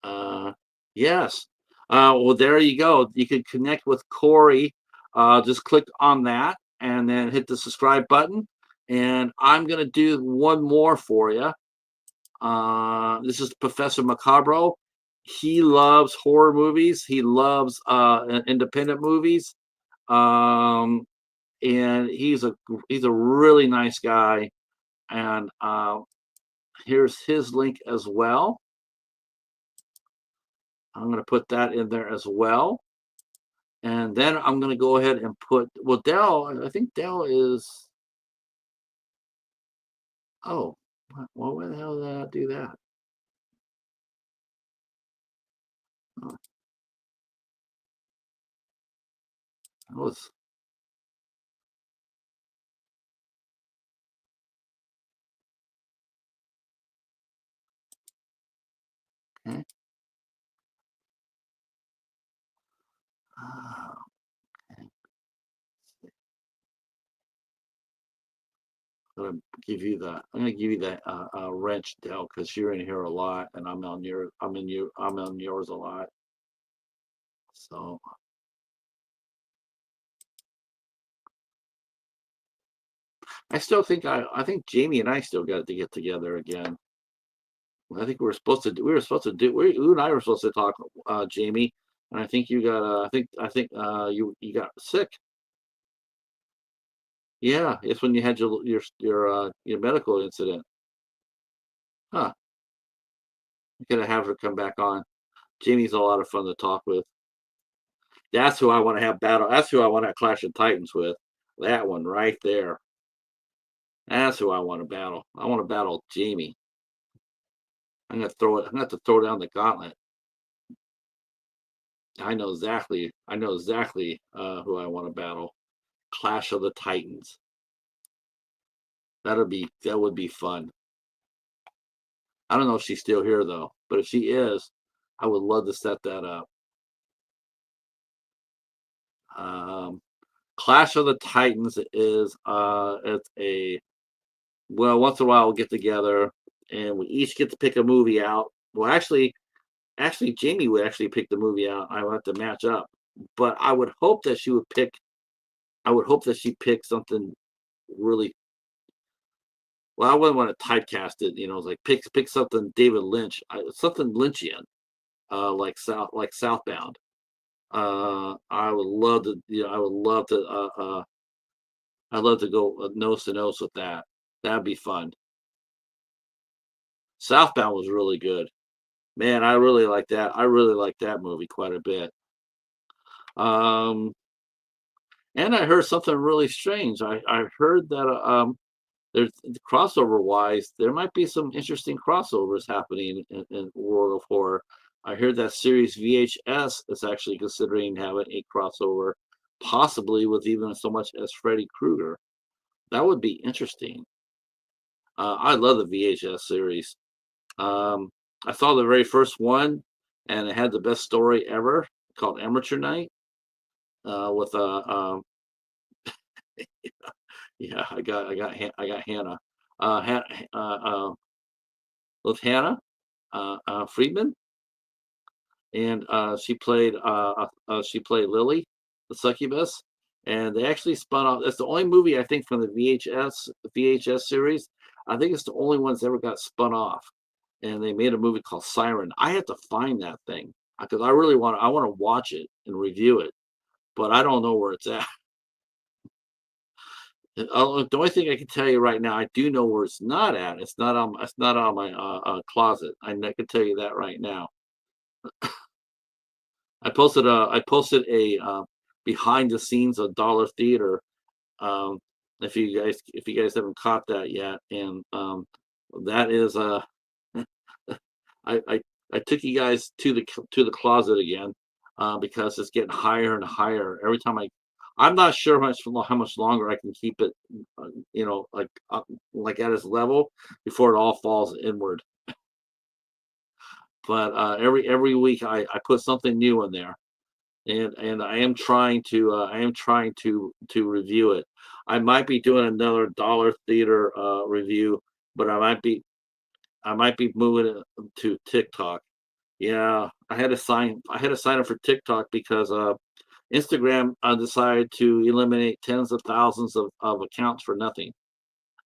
uh, yes. Well, there you go. You could connect with Corey. Just click on that and then hit the subscribe button. And I'm gonna do one more for you. This is Professor Macabro. He loves horror movies. He loves independent movies. Um, and he's a really nice guy. And here's his link as well. I'm going to put that in there as well. And then I'm going to go ahead and well, Dell, I think Dell is, oh, well, where the hell did I do that? Oh, that was, okay. Ah, okay. I'm gonna give you that wrench, Dell, because you're in here a lot, and I'm on yours a lot. So I think Jamie and I still got to get together again. I think you and I were supposed to talk, Jamie, and I think you got you got sick. Yeah, it's when you had your medical incident. Huh. I'm gonna have her come back on. Jamie's a lot of fun to talk with. That's who I want to have battle. That's who I want to Clash of Titans with. That one right there. That's who I want to battle. I want to battle Jamie. I'm gonna have to throw down the gauntlet. I know exactly who I want to battle. Clash of the Titans. That would be fun. I don't know if she's still here though, but if she is, I would love to set that up. Um, Clash of the Titans is it's a well, once in a while we'll get together and we each get to pick a movie out. Well, actually, Jamie would actually pick the movie out. I would have to match up, but I would hope that she would pick. I would hope that she picked something really. Well, I wouldn't want to typecast it. Like pick something David Lynch, something Lynchian, like Southbound. I would love to. I would love to. I'd love to go nose to nose with that. That'd be fun. Southbound was really good. Man, I really like that. I really like that movie quite a bit. Um, and I heard something really strange. I heard that there's crossover wise, there might be some interesting crossovers happening in World of Horror. I heard that series VHS is actually considering having a crossover, possibly with even so much as Freddy Krueger. That would be interesting. I love the VHS series. Um, I saw the very first one, and it had the best story ever called Amateur Night. With yeah, I got Hannah. Han, with Hannah Friedman, and she played Lily, the succubus, and they actually spun off. That's the only movie I think from the VHS series. I think it's the only one that's ever got spun off, and they made a movie called Siren. I have to find that thing because I want to watch it and review it, but I don't know where it's at. The only thing I can tell you right now, I do know where it's not at. It's not on my closet. I can tell you that right now. I posted a behind the scenes of Dollar Theater. Um, if you guys haven't caught that yet, and that is I, I I took you guys to the closet again because it's getting higher and higher every time I'm not sure how much longer I can keep it, like at its level before it all falls inward. But every week I put something new in there, and I am trying to review it. I might be doing another Dollar Theater review, but I might be moving it to TikTok. Yeah, I had to sign up for TikTok because Instagram decided to eliminate tens of thousands of accounts for nothing,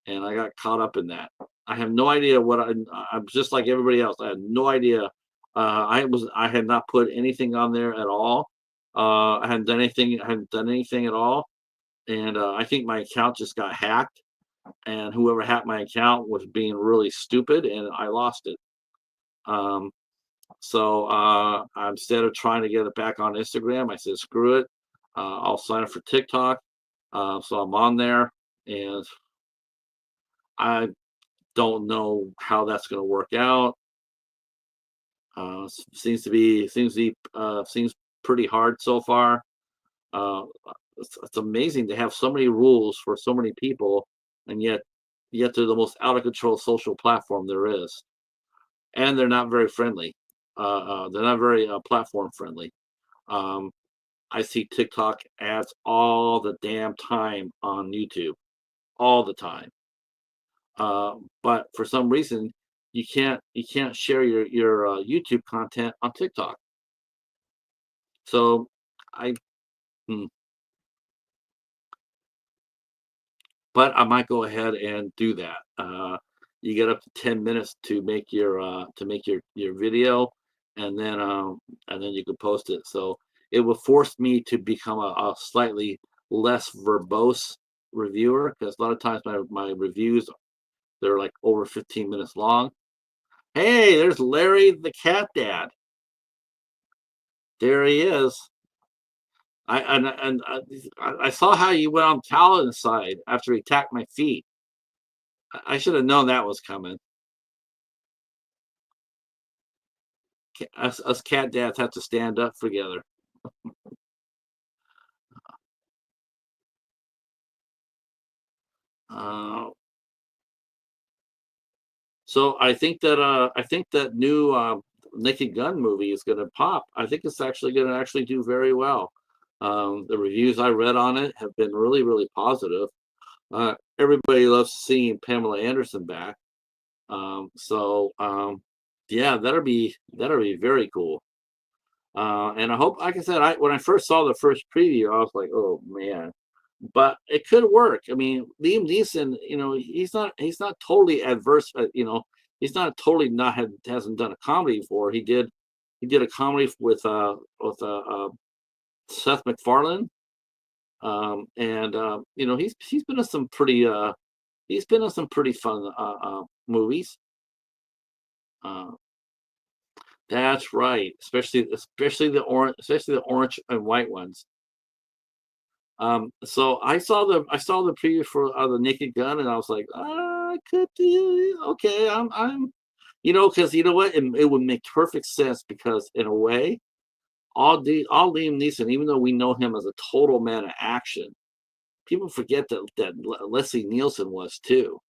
and I got caught up in that. I have no idea I'm just like everybody else. I had no idea. I had not put anything on there at all. I hadn't done anything. I hadn't done anything at all, and I think my account just got hacked. And whoever hacked my account was being really stupid, and I lost it. Um, so instead of trying to get it back on Instagram, I said, screw it. I'll sign up for TikTok. So I'm on there, and I don't know how that's going to work out. Seems pretty hard so far. Uh, it's amazing to have so many rules for so many people, and yet they're the most out of control social platform there is, and they're not very friendly. They're not very platform friendly. Um, I see TikTok ads all the damn time on YouTube, all the time. But for some reason, you can't share your YouTube content on TikTok. So I, hmm, but I might go ahead and do that. You get up to 10 minutes to make your video, and then you can post it. So it will force me to become a slightly less verbose reviewer because a lot of times my reviews they're like over 15 minutes long. Hey, there's Larry the cat dad. There he is. I saw how you went on Talon's side after he attacked my feet. I should have known that was coming. Us cat dads have to stand up together. Uh, So I think that new Naked Gun movie is going to pop. I think it's actually going to actually do very well. The reviews I read on it have been really, really positive. Everybody loves seeing Pamela Anderson back. So yeah, that'll be very cool. And I hope, like I said, I when I first saw the first preview, I was like, oh man, but it could work. I mean, Liam Neeson, you know, he's not totally adverse. You know, he's not totally not had hasn't done a comedy before. He did a comedy with Seth MacFarlane, and you know he's been in some pretty he's been in some pretty fun movies. Uh, that's right, especially the orange and white ones. So I saw the preview for the Naked Gun, and I was like, I could do okay. You know, because you know what, it would make perfect sense because in a way, all Liam Neeson, even though we know him as a total man of action, people forget that Leslie Nielsen was too.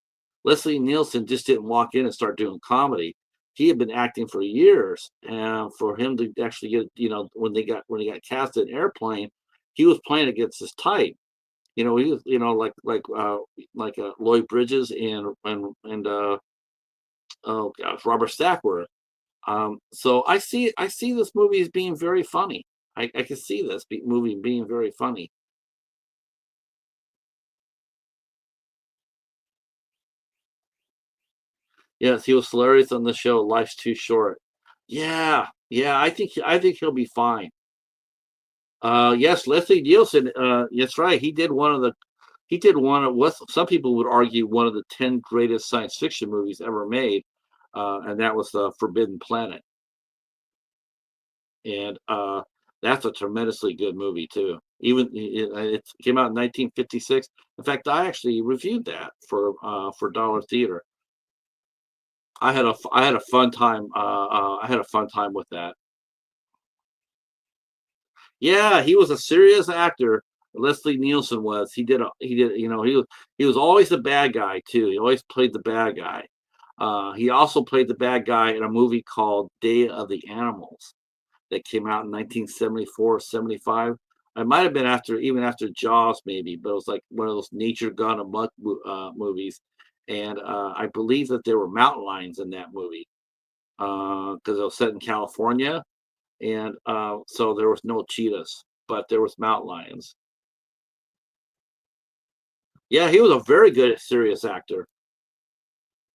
Leslie Nielsen just didn't walk in and start doing comedy. He had been acting for years, and for him to actually get, you know, when he got cast in Airplane, he was playing against his type. You know, he was, you know, like Lloyd Bridges and oh gosh, Robert Stack were. So I see this movie as being very funny. I can see movie being very funny. Yes, he was hilarious on the show Life's Too Short. Yeah, yeah, I think he'll be fine. Yes, Leslie Nielsen. That's right. He did one of what some people would argue one of the 10 greatest science fiction movies ever made, and that was the Forbidden Planet. And that's a tremendously good movie too. Even it came out in 1956. In fact, I actually reviewed that for Dollar Theater. I had a fun time. I had a fun time with that. Yeah, he was a serious actor. Leslie Nielsen was. He did. You know, he was always the bad guy too. He always played the bad guy. He also played the bad guy in a movie called Day of the Animals that came out in 1974, 75. It might have been after, even after Jaws, maybe, but it was like one of those nature gone amok movies. And I believe that there were mountain lions in that movie because it was set in California, and so there was no cheetahs, but there was mountain lions. Yeah, he was a very good serious actor.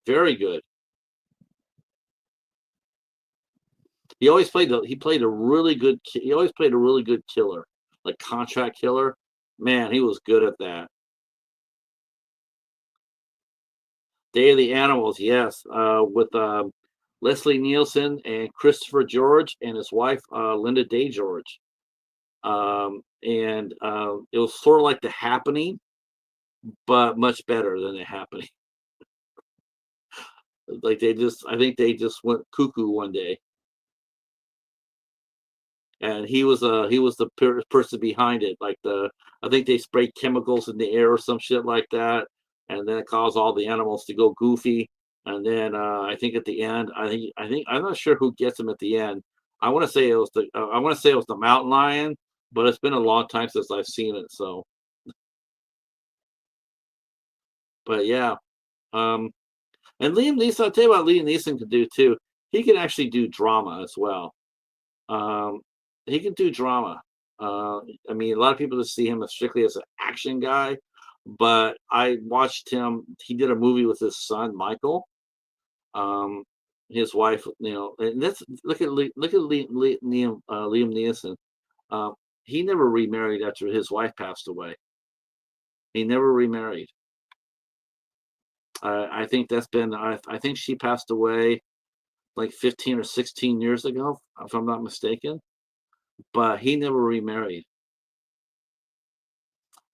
Very good. He played a really good he always played a really good killer, like contract killer. Man, he was good at that. Day of the Animals, yes, with Leslie Nielsen and Christopher George and his wife Linda Day George. And it was sort of like The Happening, but much better than The Happening. Like I think they just went cuckoo one day, and he was the person behind it. I think they sprayed chemicals in the air or some shit like that, and then it caused all the animals to go goofy. And then I think at the end, I think I'm not sure who gets him at the end. I want to say it was the mountain lion, but it's been a long time since I've seen it. So, but yeah, um, and Liam Neeson. I'll tell you what Liam Neeson can do too. He can actually do drama as well. Um, he can do drama. I mean, a lot of people just see him as strictly as an action guy, but I watched him. He did a movie with his son Michael, um, his wife. You know, and that's look at Liam Neeson. Um, he never remarried after his wife passed away. He never remarried. I think that's been. I think she passed away like 15 or 16 years ago, if I'm not mistaken. But he never remarried.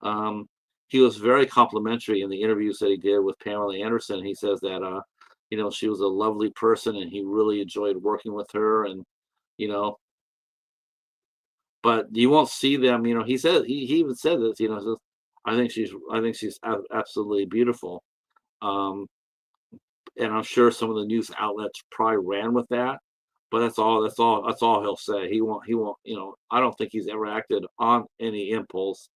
Um, he was very complimentary in the interviews that he did with Pamela Anderson. He says that you know, she was a lovely person and he really enjoyed working with her, and you know, but you won't see them. You know, he even said this. You know, I think she's absolutely beautiful. Um, and I'm sure some of the news outlets probably ran with that. But that's all he'll say. He won't. I don't think he's ever acted on any impulse.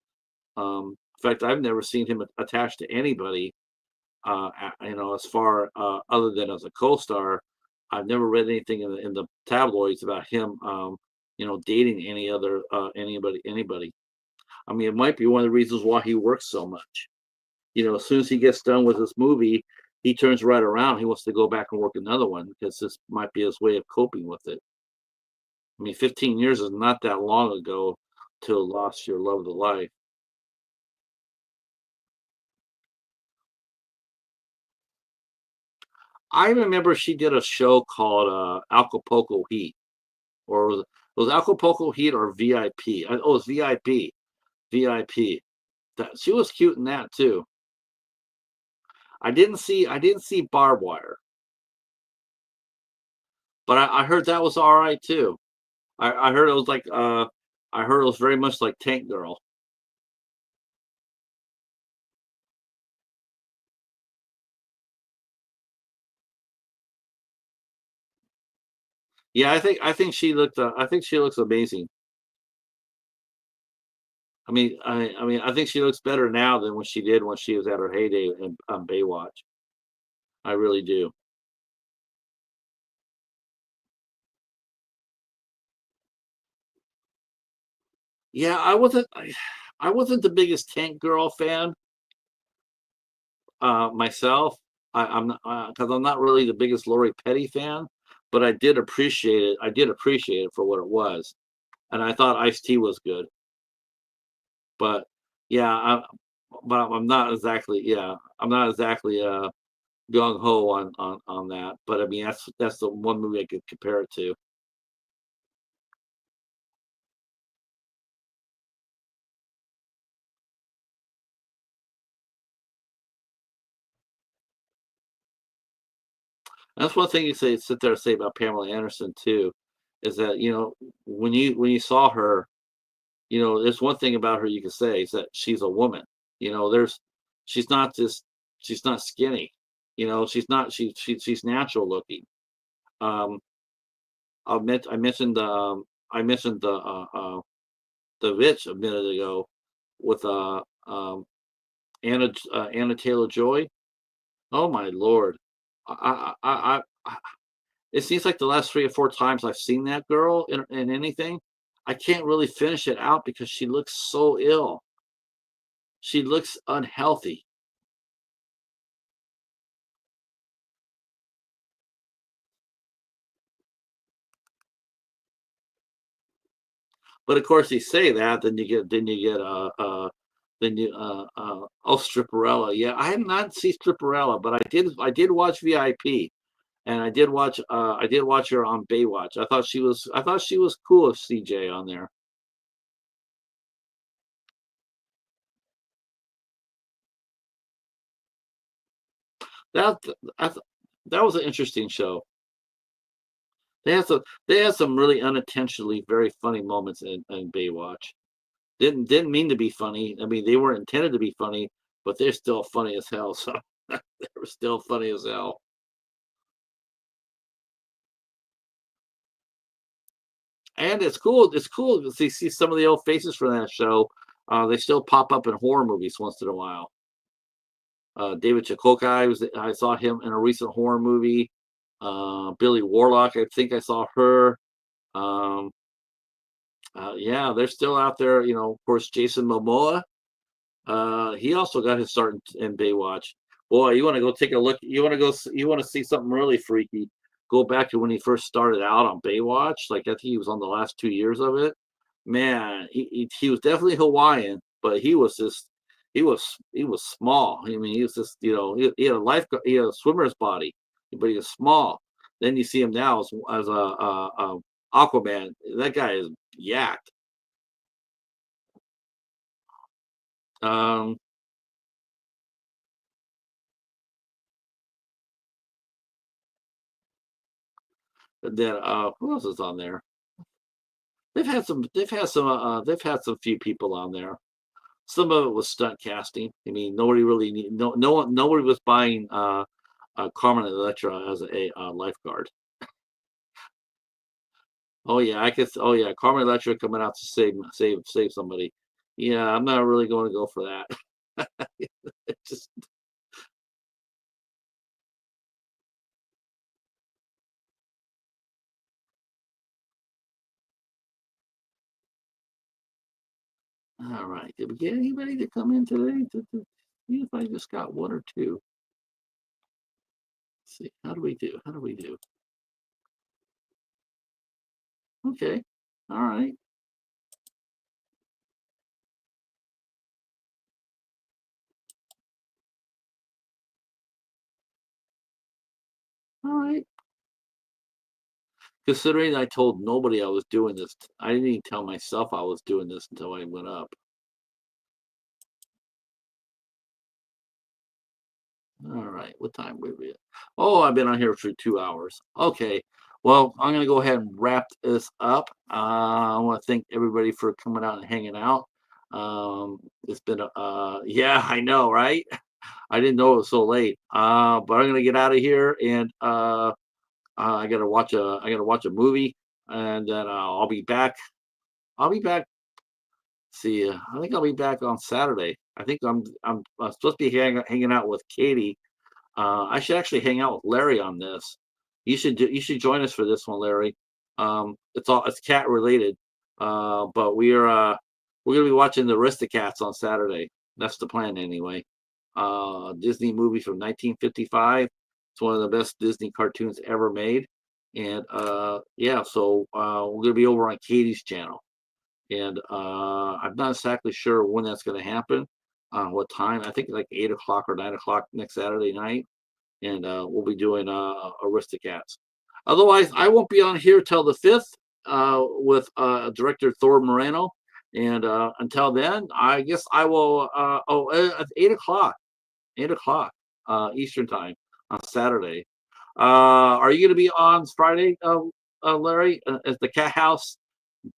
In fact, I've never seen him attached to anybody. As far other than as a co-star, I've never read anything in the tabloids about him. Dating anybody. I mean, it might be one of the reasons why he works so much. As soon as he gets done with this movie, he turns right around. He wants to go back and work another one because this might be his way of coping with it. I mean, 15 years is not that long ago to lost your love of the life. I remember she did a show called Acapulco Heat, or was Acapulco Heat or VIP? Oh, it was VIP. VIP. She was cute in that too. I didn't see Barbed Wire, but I heard that was all right too. I heard it was like I heard it was very much like Tank Girl. Yeah, I think she looks amazing. I think she looks better now than when she did when she was at her heyday in Baywatch. I really do. Yeah, I wasn't the biggest Tank Girl fan myself. I'm not because I'm not really the biggest Lori Petty fan, but I did appreciate it. I did appreciate it for what it was, and I thought Ice T was good. But yeah, I'm not exactly I'm not exactly gung ho on that. But I mean that's the one movie I could compare it to. That's one thing you sit there and say about Pamela Anderson too, is that when you saw her, there's one thing about her you can say is that she's a woman. She's not just she's not skinny. She's natural looking. Um, I mentioned the Witch a minute ago with Anna Taylor Joy. Oh my lord, I it seems like the last 3 or 4 times I've seen that girl in anything, I can't really finish it out because she looks so ill. She looks unhealthy. But of course, you say that, oh, Stripperella. Yeah, I have not seen Stripperella, but I did watch VIP, and I did watch her on Baywatch. I thought she was cool as CJ on there. That I, th- that was an interesting show. They had some really unintentionally very funny moments in Baywatch. Didn't mean to be funny. I mean, they weren't intended to be funny, but they're still funny as hell. So they were still funny as hell. And it's cool. It's cool to see some of the old faces from that show. They still pop up in horror movies once in a while. David Chakotay, I saw him in a recent horror movie. Billy Warlock, I think I saw her. Um, yeah, they're still out there. Of course, Jason Momoa. He also got his start in Baywatch. Boy, you want to go take a look. You want to see something really freaky. Go back to when he first started out on Baywatch. Like I think he was on the last 2 years of it. Man, he was definitely Hawaiian, but he was small. I mean, he was just he had he had a swimmer's body, but he was small. Then you see him now as a Aquaman. That guy is yacked. Um, then who else is on there? They've had some few people on there. Some of it was stunt casting. I mean, nobody really need, no no one nobody was buying Carmen Electra as a lifeguard. Oh yeah, I could. Oh yeah, Carmen Electra coming out to save somebody. Yeah, I'm not really going to go for that. It just all right. Did we get anybody to come in today? See if I just got one or two. Let's see, how do we do? How do we do? Okay, all right, all right. Considering I told nobody I was doing this, I didn't even tell myself I was doing this until I went up. All right, what time were we at? Oh, I've been on here for 2 hours. Okay, well, I'm gonna go ahead and wrap this up. I want to thank everybody for coming out and hanging out. It's been yeah, I know, right? I didn't know it was so late. But I'm gonna get out of here and I gotta watch a movie and then I'll be back. I'll be back. See, I think I'll be back on Saturday. I think I'm supposed to be hanging out with Katie. I should actually hang out with Larry on this. You should join us for this one, Larry. It's cat related. But we're gonna be watching the Aristocats on Saturday. That's the plan anyway. Disney movie from 1955. It's one of the best Disney cartoons ever made. And yeah, so we're gonna be over on Katie's channel. And I'm not exactly sure when that's gonna happen, what time. I think like 8 o'clock or 9 o'clock next Saturday night and we'll be doing Aristocats. Otherwise, I won't be on here till the 5th with director Thor Moreno. And until then, I guess I will. At 8 o'clock, 8 o'clock Eastern time on Saturday. Are you going to be on Friday, Larry? At the Cat House?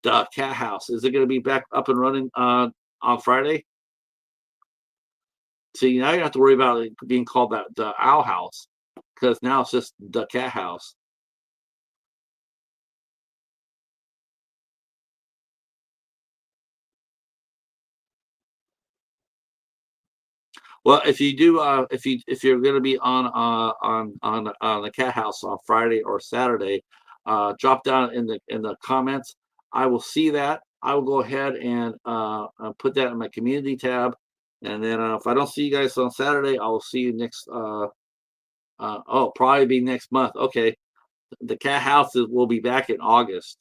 The Cat House. Is it going to be back up and running on Friday? See, now you don't have to worry about it being called the Owl House because now it's just the Cat House. Well, if you do, if you're going to be on the Cat House on Friday or Saturday, drop down in the comments. I will see that. I will go ahead and put that in my community tab, and then if I don't see you guys on Saturday, I will see you next. Oh, probably be next month. Okay, the Cat House will be back in August.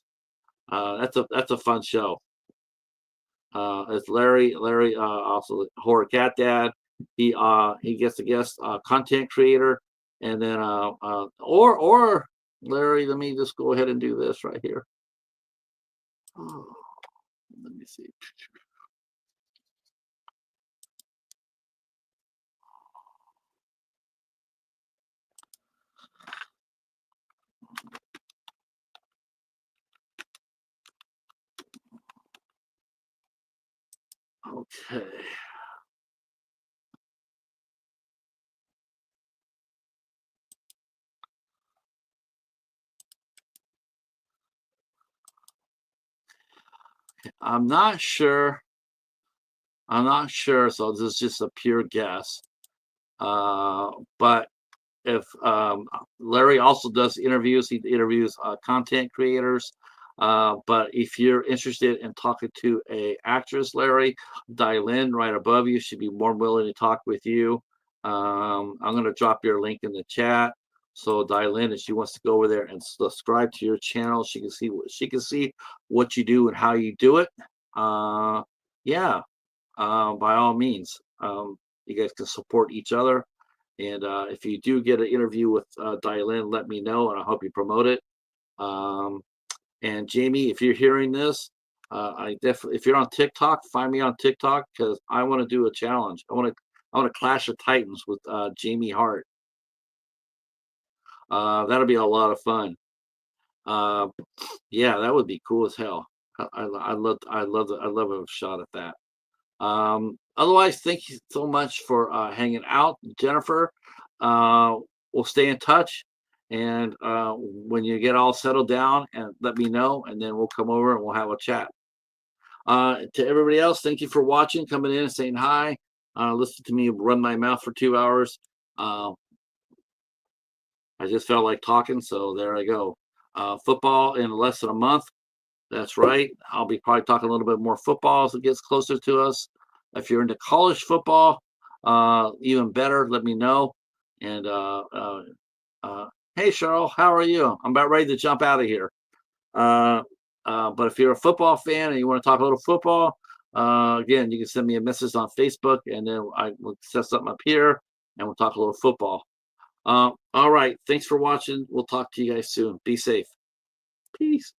That's a fun show. It's Larry, also horror cat dad. He gets a guest content creator, and then or Larry. Let me just go ahead and do this right here. Oh, let me see. Okay. I'm not sure. I'm not sure. So this is just a pure guess. But if Larry also does interviews, he interviews content creators. But if you're interested in talking to a actress, Larry, dial in right above you. She'd be more willing to talk with you. I'm going to drop your link in the chat. So dial in if she wants to go over there and subscribe to your channel. She can see what you do and how you do it. Yeah, by all means, you guys can support each other. And if you do get an interview with Diane, let me know, and I hope you promote it. Um, and Jamie, if you're hearing this, I definitely, if you're on TikTok, find me on TikTok because I want to do a challenge. I want to clash of Titans with Jamie Hart. That'll be a lot of fun. Uh, yeah, that would be cool as hell. I love a shot at that. Otherwise, thank you so much for hanging out, Jennifer. we'll stay in touch. And when you get all settled down, and let me know, and then we'll come over and we'll have a chat. To everybody else, thank you for watching, coming in and saying hi. Listen to me run my mouth for 2 hours. Uh, I just felt like talking, so there I go. Football in less than a month. That's right. I'll be probably talking a little bit more football as it gets closer to us. If you're into college football, even better, let me know. And uh, hey, Cheryl, how are you? I'm about ready to jump out of here. Uh, but if you're a football fan and you want to talk a little football, again, you can send me a message on Facebook, and then I will set something up here, and we'll talk a little football. All right. Thanks for watching. We'll talk to you guys soon. Be safe. Peace.